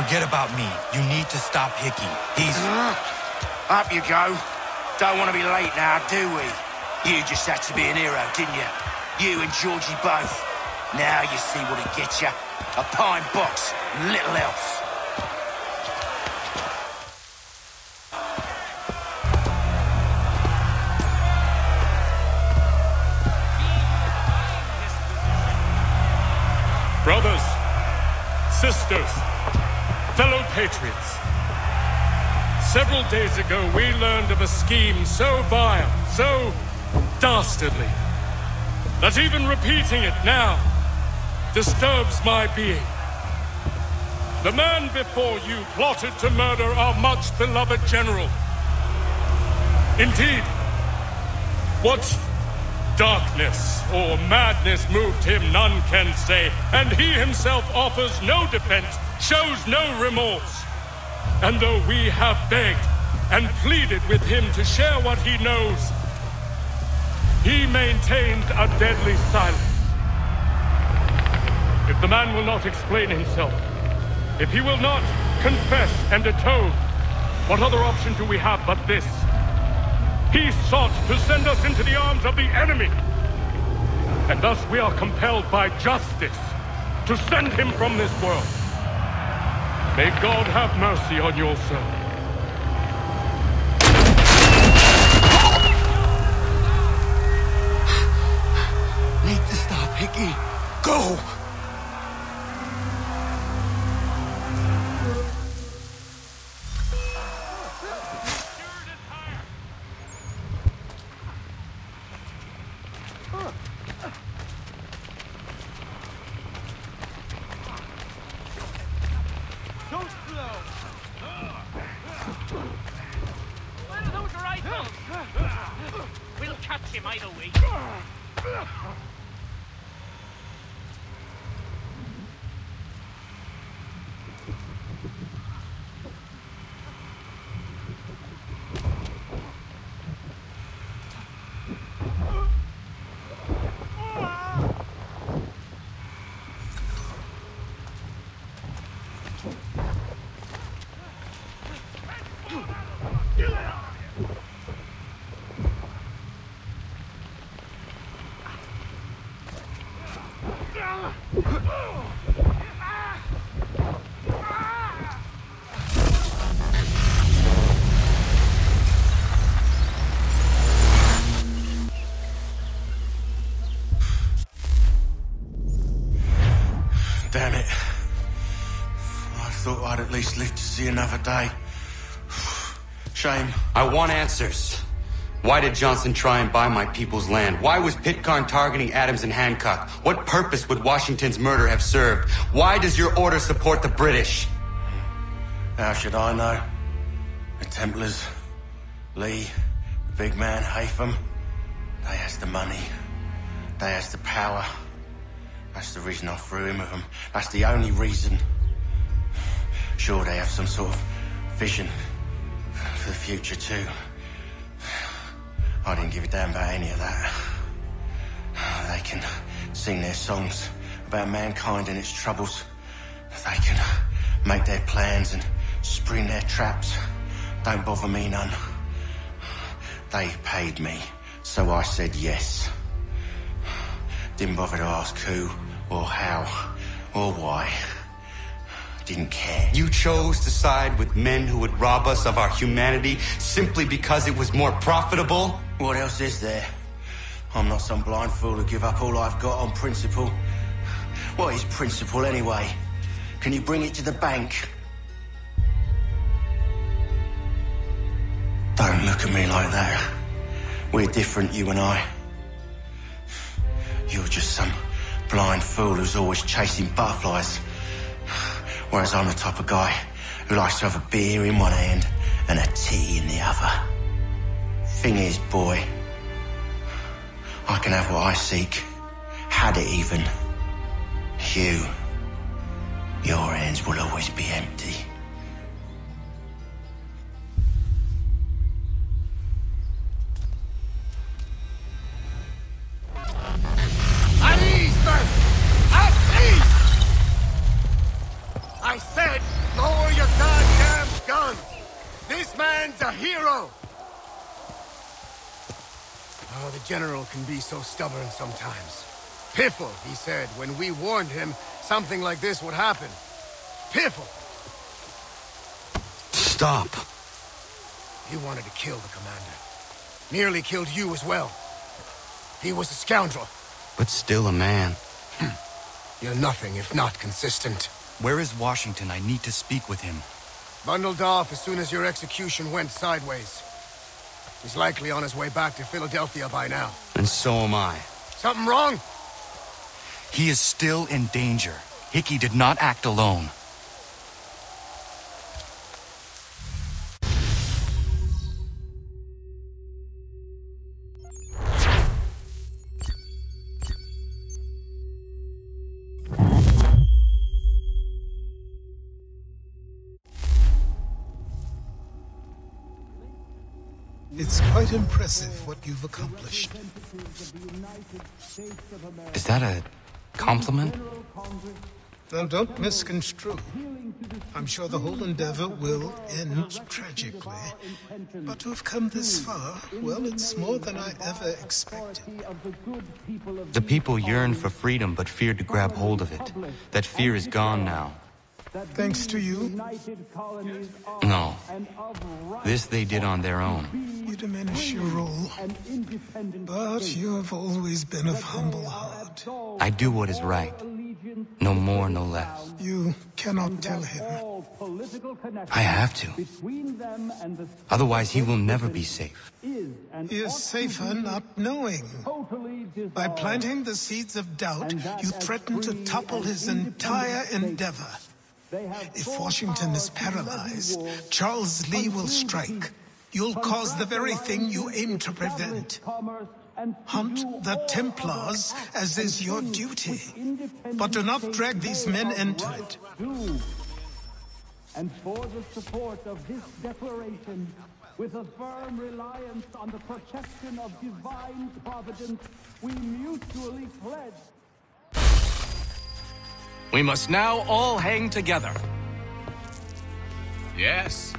Forget about me. You need to stop Hickey. He's... Up you go. Don't want to be late now, do we? You just had to be an hero, didn't you? You and Georgie both. Now you see what it gets you. A pine box, little else. Brothers, sisters, fellow patriots. Several days ago, we learned of a scheme so vile, so dastardly, that even repeating it now disturbs my being. The man before you plotted to murder our much-beloved general. Indeed, what darkness or madness moved him, none can say, and he himself offers no defense, shows no remorse. And though we have begged and pleaded with him to share what he knows, he maintained a deadly silence. If the man will not explain himself, if he will not confess and atone, what other option do we have but this? He sought to send us into the arms of the enemy. And thus we are compelled by justice to send him from this world. May God have mercy on your soul. Need to stop, Hickey. Go! Where are those rifles? We'll catch him either way. Damn it. I thought I'd at least live to see another day. Shame. I want answers. Why did Johnson try and buy my people's land? Why was Pitcairn targeting Adams and Hancock? What purpose would Washington's murder have served? Why does your order support the British? How should I know? The Templars, Lee, the big man, Haytham, they has the money. They has the power. That's the reason I threw in with them. That's the only reason. Sure, they have some sort of vision for the future too. I didn't give a damn about any of that. They can sing their songs about mankind and its troubles. They can make their plans and spring their traps. Don't bother me none. They paid me, so I said yes. Didn't bother to ask who, or how, or why. Didn't care. You chose to side with men who would rob us of our humanity simply because it was more profitable? What else is there? I'm not some blind fool who give up all I've got on principle. What is principle anyway? Can you bring it to the bank? Don't look at me like that. We're different, you and I. You're just some blind fool who's always chasing butterflies. Whereas I'm the type of guy who likes to have a beer in one hand and a tea in the other. Thing is, boy, I can have what I seek. Had it even. Your hands will always be empty. At ease, then! At ease! I said, Lower your goddamn guns! This man's a hero! Oh, the General can be so stubborn sometimes. Piffle, he said, when we warned him something like this would happen. Piffle! Stop. He wanted to kill the commander. Nearly killed you as well. He was a scoundrel. But still a man. You're nothing if not consistent. Where is Washington? I need to speak with him. Bundled off as soon as your execution went sideways. He's likely on his way back to Philadelphia by now. And so am I. Something wrong? He is still in danger. Hickey did not act alone. It's quite impressive what you've accomplished. Is that a compliment? Now, don't misconstrue. I'm sure the whole endeavor will end tragically. But to have come this far, well, it's more than I ever expected. The people yearned for freedom but feared to grab hold of it. That fear is gone now. Thanks to you? No. This they did on their own. You diminish your role. But you have always been of humble heart. I do what is right. No more, no less. You cannot tell him. I have to. Otherwise, he will never be safe. He is safer not knowing. By planting the seeds of doubt, you threaten to topple his entire endeavor. If Washington is paralyzed, Charles Lee will strike. You'll cause the very thing you aim to prevent. Hunt the Templars, as is your duty. But do not drag these men into it. And for the support of this declaration, with a firm reliance on the protection of divine providence, we mutually pledge. We must now all hang together. Yes,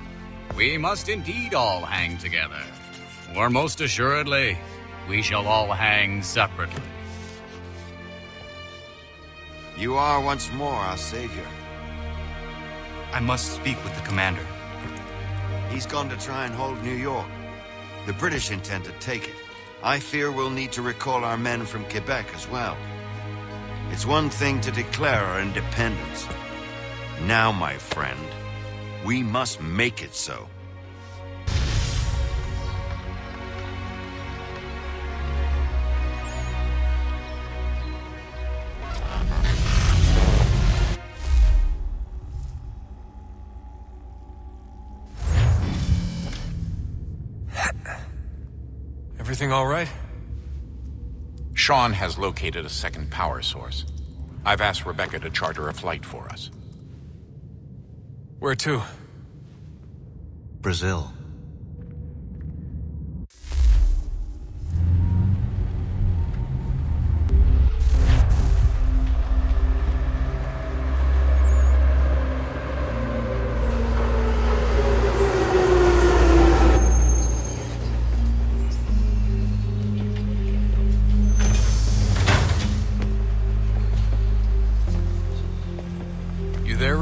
we must indeed all hang together. Or most assuredly, we shall all hang separately. You are once more our savior. I must speak with the commander. He's gone to try and hold New York. The British intend to take it. I fear we'll need to recall our men from Quebec as well. It's one thing to declare our independence. Now, my friend, we must make it so. Everything all right? Sean has located a second power source. I've asked Rebecca to charter a flight for us. Where to? Brazil.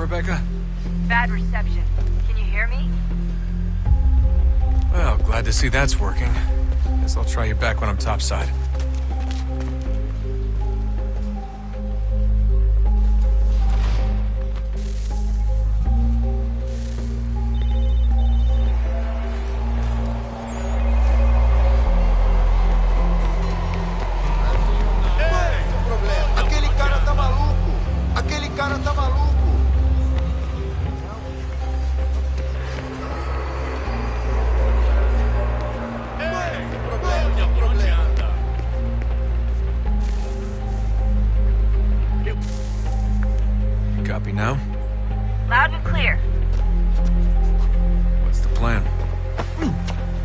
Rebecca? Bad reception. Can you hear me? Well, glad to see that's working. Guess I'll try you back when I'm topside. Copy now? Loud and clear. What's the plan?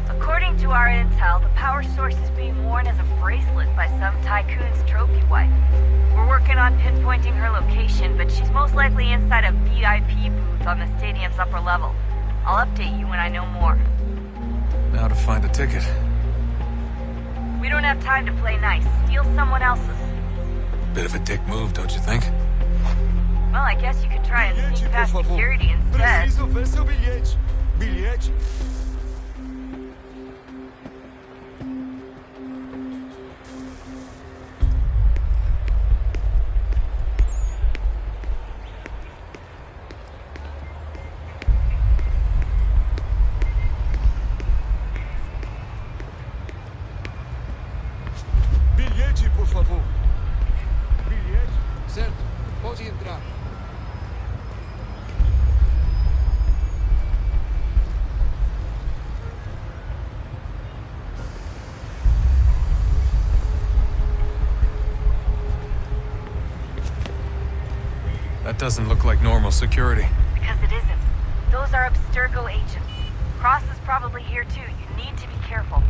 According According to our intel, the power source is being worn as a bracelet by some tycoon's trophy wife. We're working on pinpointing her location, but she's most likely inside a VIP booth on the stadium's upper level. I'll update you when I know more. Now to find a ticket. We don't have time to play nice. Steal someone else's. Bit of a dick move, don't you think? Well, I guess you could try and sneak past security instead. Preciso ver seu bilhete. Bilhete? Bilhete, por favor. Bilhete? Certo. Pode entrar. That doesn't look like normal security. Because it isn't. Those are Abstergo agents. Cross is probably here too. You need to be careful.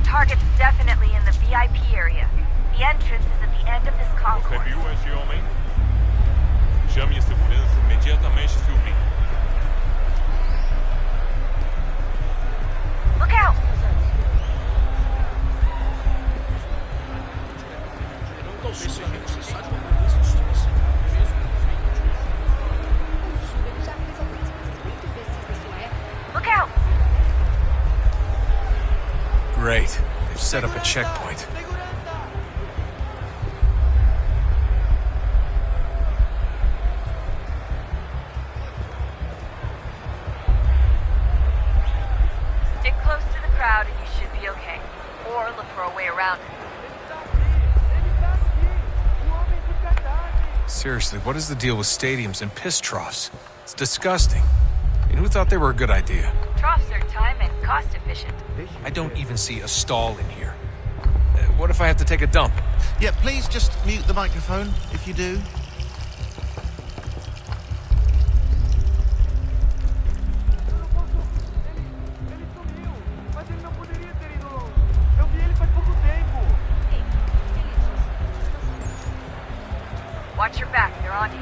Target's definitely in the VIP area. The entrance is at the end of this concourse. Você viu esse homem? Chame a segurança imediatamente, Sylvie. Look out! Look out! Great. They've set up a checkpoint. Stick close to the crowd and you should be okay. Or look for a way around it. Seriously, what is the deal with stadiums and piss troughs? It's disgusting. I mean, who thought they were a good idea? Troughs are time and cost efficient. I don't even see a stall in here. What if I have to take a dump? Yeah, please just mute the microphone if you do. Watch your back, they're on you.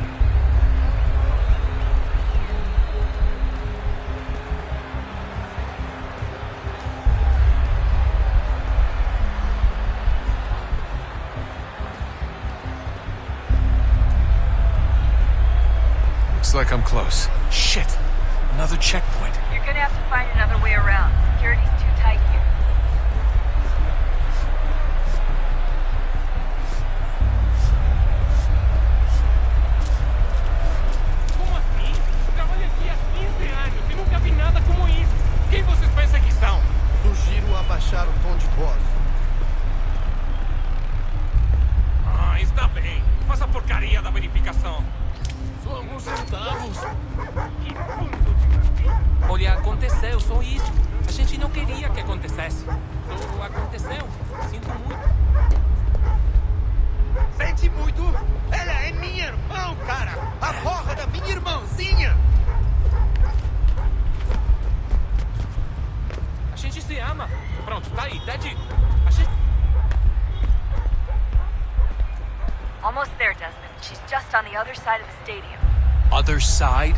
Looks like I'm close. Shit! Another checkpoint. You're gonna have to find another way around. Security's too tight here. Como assim? Trabalho aqui há 15 anos e nunca vi nada como isso. Quem vocês pensam que são? Sugiro abaixar o tom de voz. Ah, está bem. Faça a porcaria da verificação. Só alguns centavos. Olha, aconteceu, só isso. A gente não queria que acontecesse. Só aconteceu. Sinto muito. Sente muito? Ela é minha irmã, cara! A porra da minha irmãzinha! A gente se ama. Pronto, tá aí, tá dito. A gente... Almost there, Desmond. She's just on the other side of the stadium. Other side?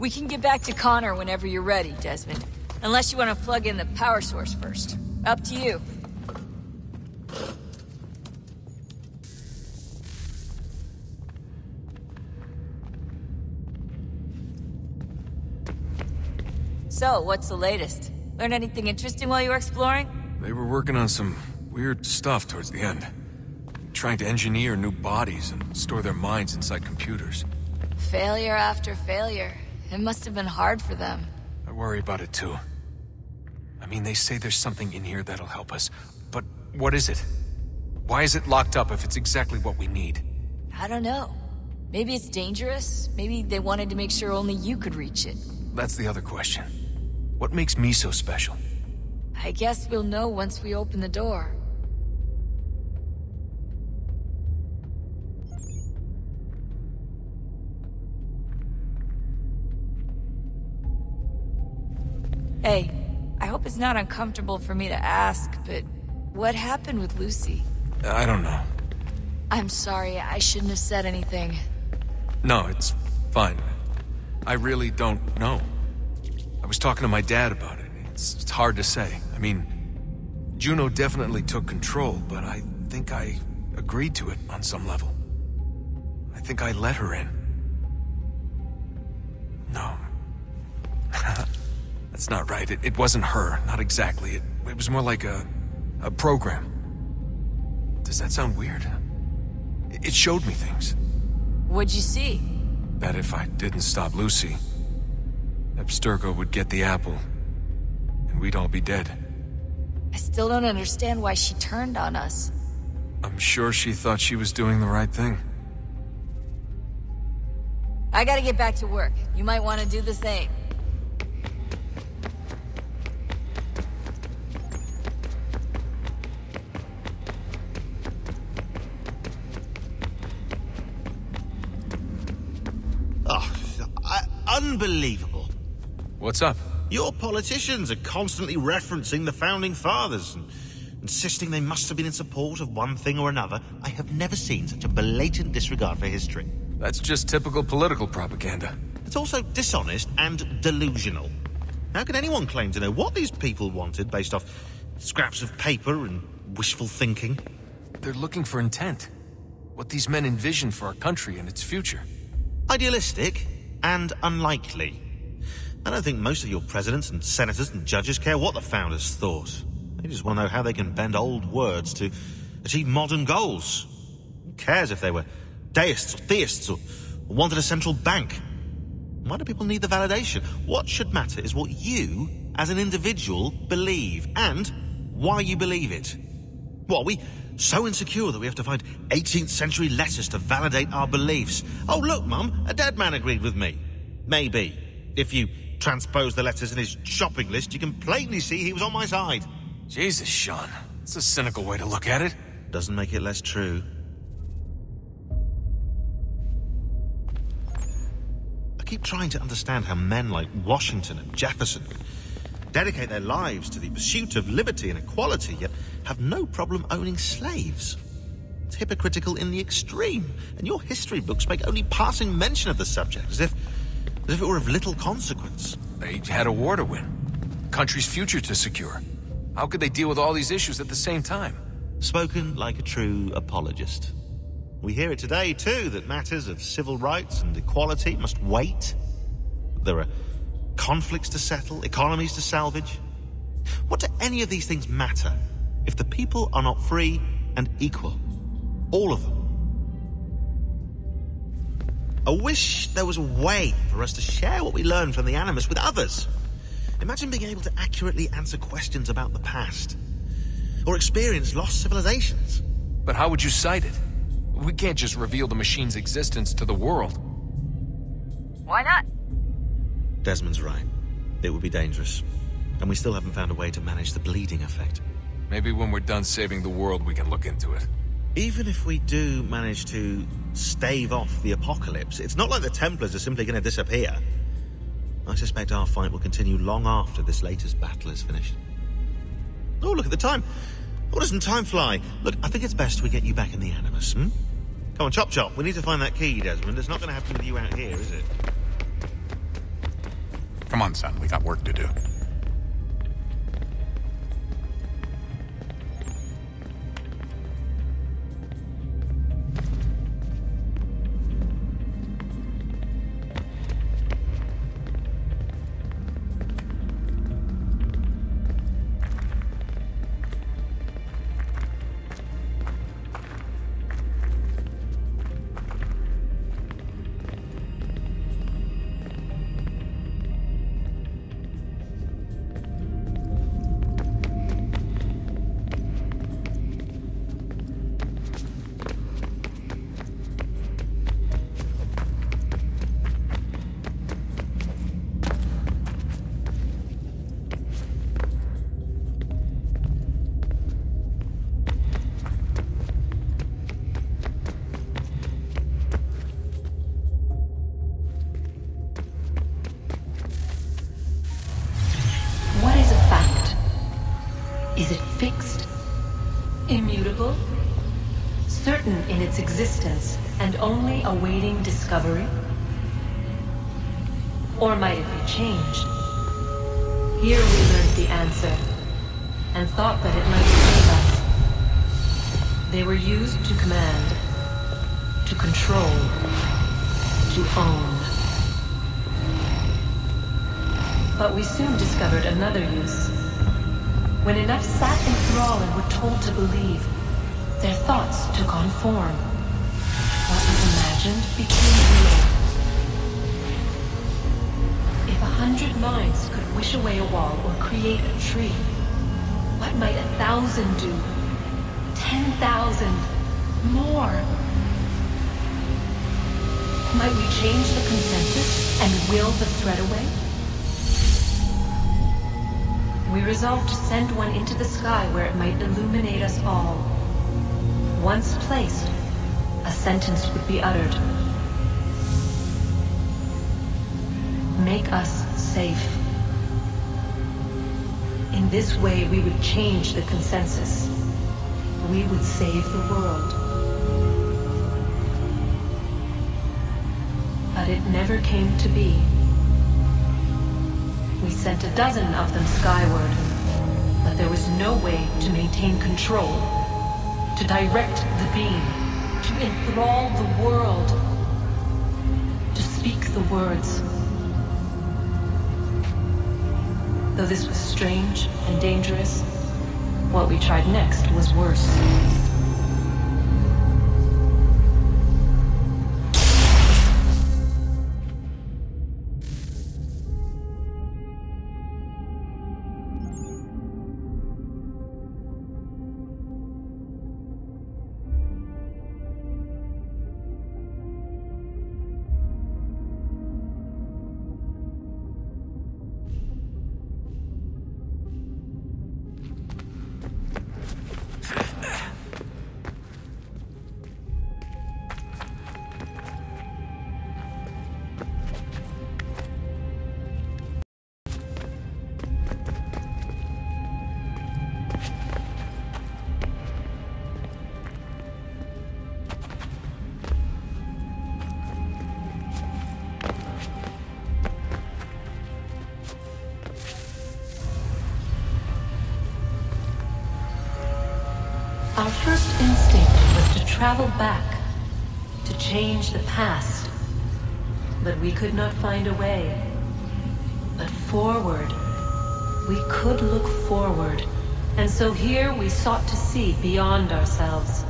We can get back to Connor whenever you're ready, Desmond. Unless you want to plug in the power source first. Up to you. So, what's the latest? Learn anything interesting while you were exploring? They were working on some weird stuff towards the end. Trying to engineer new bodies and store their minds inside computers. Failure after failure. It must have been hard for them. I worry about it too. I mean, they say there's something in here that'll help us. But what is it? Why is it locked up if it's exactly what we need? I don't know. Maybe it's dangerous. Maybe they wanted to make sure only you could reach it. That's the other question. What makes me so special? I guess we'll know once we open the door. Hey, I hope it's not uncomfortable for me to ask, but what happened with Lucy? I don't know. I'm sorry, I shouldn't have said anything. No, it's fine. I really don't know. I was talking to my dad about it. It's hard to say. I mean, Juno definitely took control, but I think I agreed to it on some level. I think I let her in. No. That's not right. It wasn't her. Not exactly. It was more like a program. Does that sound weird? It showed me things. What'd you see? That if I didn't stop Lucy, Abstergo would get the apple, and we'd all be dead. I still don't understand why she turned on us. I'm sure she thought she was doing the right thing. I gotta get back to work. You might want to do the same. Unbelievable. What's up? Your politicians are constantly referencing the Founding Fathers and insisting they must have been in support of one thing or another. I have never seen such a blatant disregard for history. That's just typical political propaganda. It's also dishonest and delusional. How can anyone claim to know what these people wanted based off scraps of paper and wishful thinking? They're looking for intent. What these men envision for our country and its future. Idealistic and unlikely. I don't think most of your presidents and senators and judges care what the founders thought. They just want to know how they can bend old words to achieve modern goals. Who cares if they were deists or theists or wanted a central bank? Why do people need the validation? What should matter is what you, as an individual, believe, and why you believe it. What, are we so insecure that we have to find 18th century letters to validate our beliefs? Oh, look, Mum, a dead man agreed with me. Maybe. If you transpose the letters in his shopping list, you can plainly see he was on my side. Jesus, Sean. It's a cynical way to look at it. Doesn't make it less true. I keep trying to understand how men like Washington and Jefferson dedicate their lives to the pursuit of liberty and equality, yet have no problem owning slaves. It's hypocritical in the extreme, and your history books make only passing mention of the subject, as if it were of little consequence. They had a war to win. Country's future to secure. How could they deal with all these issues at the same time? Spoken like a true apologist. We hear it today, too, that matters of civil rights and equality must wait. There are conflicts to settle, economies to salvage. What do any of these things matter if the people are not free and equal? All of them. I wish there was a way for us to share what we learn from the Animus with others. Imagine being able to accurately answer questions about the past, or experience lost civilizations. But how would you cite it? We can't just reveal the machine's existence to the world. Why not? Desmond's right. It would be dangerous. And we still haven't found a way to manage the bleeding effect. Maybe when we're done saving the world, we can look into it. Even if we do manage to stave off the apocalypse, it's not like the Templars are simply going to disappear. I suspect our fight will continue long after this latest battle is finished. Oh, look at the time. Oh, doesn't time fly? Look, I think it's best we get you back in the Animus, Come on, chop chop. We need to find that key, Desmond. It's not going to happen with you out here, is it? Come on, son. We got work to do. Is it fixed? Immutable? Certain in its existence and only awaiting discovery? Or might it be changed? Here we learned the answer, and thought that it might save us. They were used to command, to control, to own. But we soon discovered another use. When enough sat in thrall and were told to believe, their thoughts took on form. What was imagined became real. If 100 minds could wish away a wall or create a tree, what might 1,000 do? 10,000? More? Might we change the consensus and will the threat away? We resolved to send one into the sky where it might illuminate us all. Once placed, a sentence would be uttered. Make us safe. In this way, we would change the consensus. We would save the world. But it never came to be. We sent a dozen of them skyward, but there was no way to maintain control, to direct the beam, to enthrall the world, to speak the words. Though this was strange and dangerous, what we tried next was worse. Our first instinct was to travel back, to change the past. But we could not find a way. But forward, we could look forward. And so here we sought to see beyond ourselves,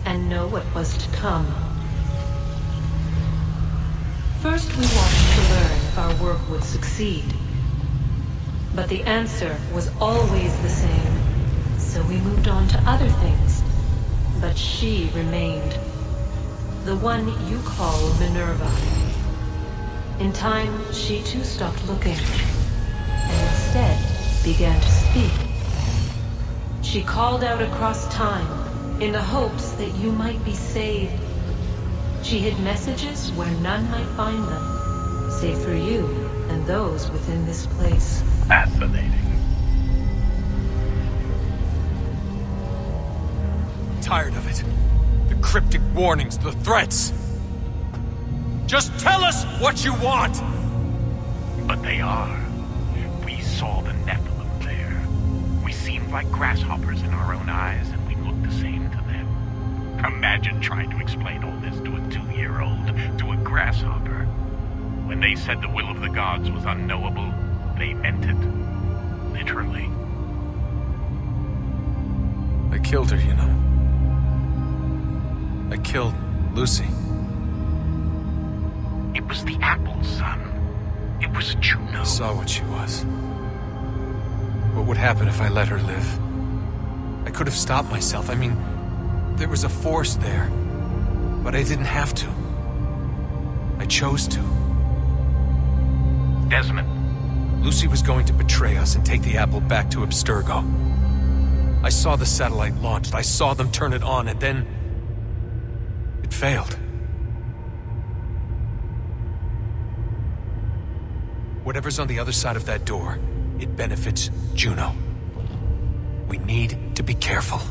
and know what was to come. First we watched to learn if our work would succeed. But the answer was always the same. So we moved on to other things. But she remained. The one you call Minerva. In time, she too stopped looking, and instead began to speak. She called out across time, in the hopes that you might be saved. She hid messages where none might find them, save for you and those within this place. Fascinating. Tired of it. The cryptic warnings, the threats. Just tell us what you want! But they are. We saw the Nephilim there. We seemed like grasshoppers in our own eyes, and we looked the same to them. Imagine trying to explain all this to a 2-year-old, to a grasshopper. When they said the will of the gods was unknowable, they meant it. Literally. I killed her, you know. I killed Lucy. It was the apple, son. It was Juno. I saw what she was. What would happen if I let her live? I could have stopped myself. I mean, there was a force there. But I didn't have to. I chose to. Desmond. Lucy was going to betray us and take the apple back to Abstergo. I saw the satellite launched. I saw them turn it on, and then it failed. Whatever's on the other side of that door, it benefits Juno. We need to be careful.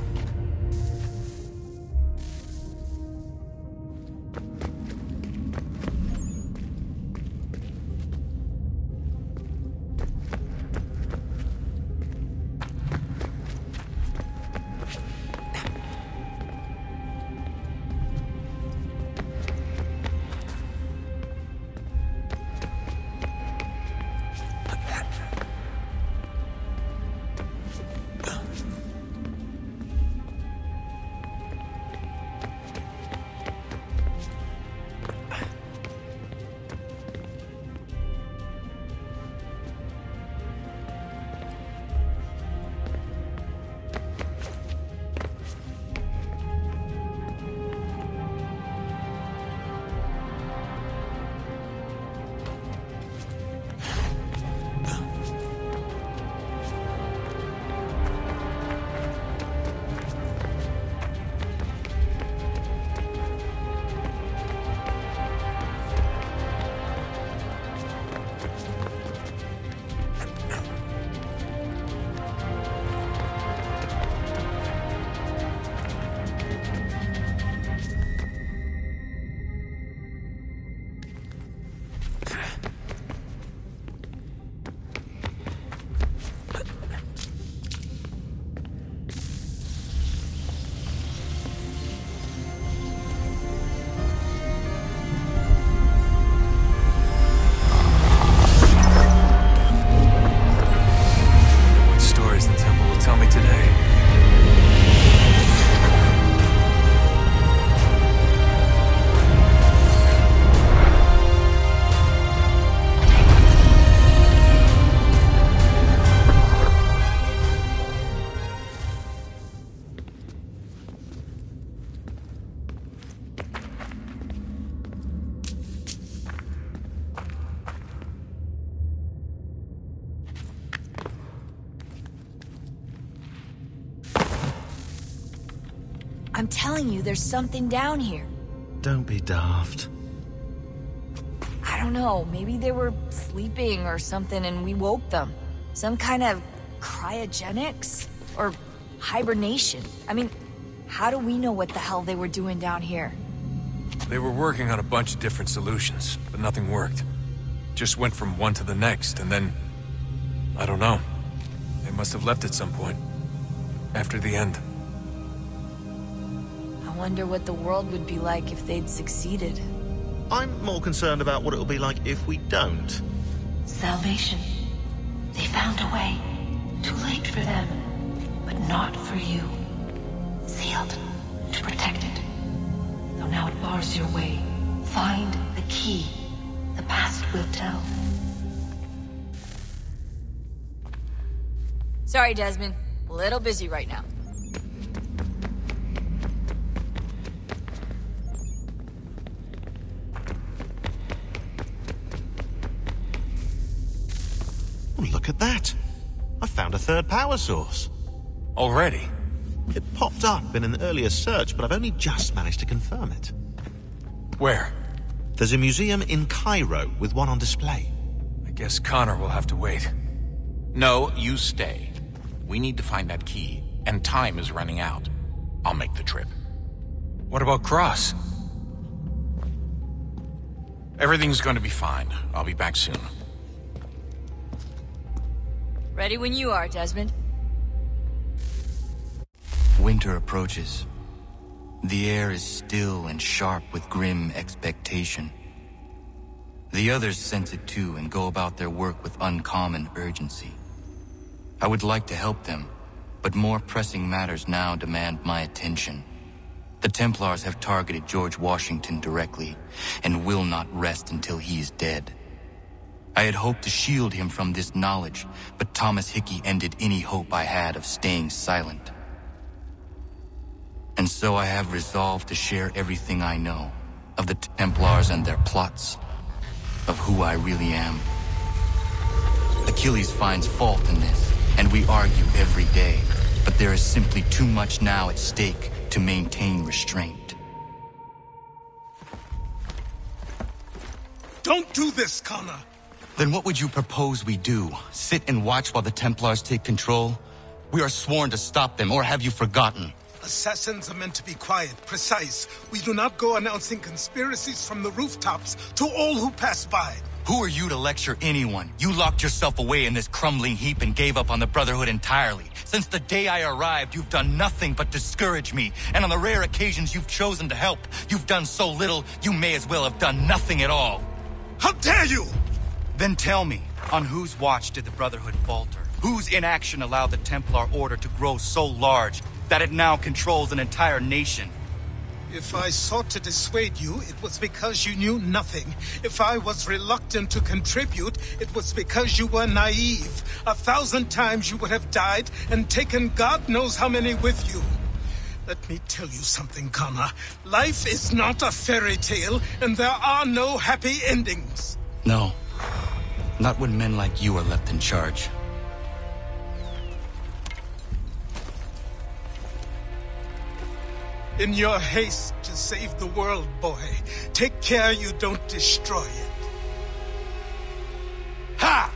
telling you there's something down here. Don't be daft. I don't know, maybe they were sleeping or something and we woke them. Some kind of cryogenics? Or hibernation? I mean, how do we know what the hell they were doing down here? They were working on a bunch of different solutions, but nothing worked. Just went from one to the next, and then... I don't know. They must have left at some point. After the end. I wonder what the world would be like if they'd succeeded. I'm more concerned about what it'll be like if we don't. Salvation. They found a way. Too late for them, but not for you. Sealed to protect it. Though now it bars your way. Find the key. The past will tell. Sorry, Desmond. A little busy right now. Oh, look at that. I found a third power source. Already? It popped up in an earlier search, but I've only just managed to confirm it. Where? There's a museum in Cairo with one on display. I guess Connor will have to wait. No, you stay. We need to find that key, and time is running out. I'll make the trip. What about Cross? Everything's going to be fine. I'll be back soon. Ready when you are, Desmond. Winter approaches. The air is still and sharp with grim expectation. The others sense it too and go about their work with uncommon urgency. I would like to help them, but more pressing matters now demand my attention. The Templars have targeted George Washington directly, and will not rest until he is dead. I had hoped to shield him from this knowledge, but Thomas Hickey ended any hope I had of staying silent. And so I have resolved to share everything I know of the Templars and their plots, of who I really am. Achilles finds fault in this, and we argue every day, but there is simply too much now at stake to maintain restraint. Don't do this, Connor! Then what would you propose we do? Sit and watch while the Templars take control? We are sworn to stop them, or have you forgotten? Assassins are meant to be quiet, precise. We do not go announcing conspiracies from the rooftops to all who pass by. Who are you to lecture anyone? You locked yourself away in this crumbling heap and gave up on the Brotherhood entirely. Since the day I arrived, you've done nothing but discourage me. And on the rare occasions you've chosen to help, you've done so little, you may as well have done nothing at all. How dare you! Then tell me, on whose watch did the Brotherhood falter? Whose inaction allowed the Templar Order to grow so large that it now controls an entire nation? If I sought to dissuade you, it was because you knew nothing. If I was reluctant to contribute, it was because you were naive. 1,000 times you would have died and taken God knows how many with you. Let me tell you something, Connor. Life is not a fairy tale, and there are no happy endings. No. Not when men like you are left in charge. In your haste to save the world, boy, take care you don't destroy it. Ha!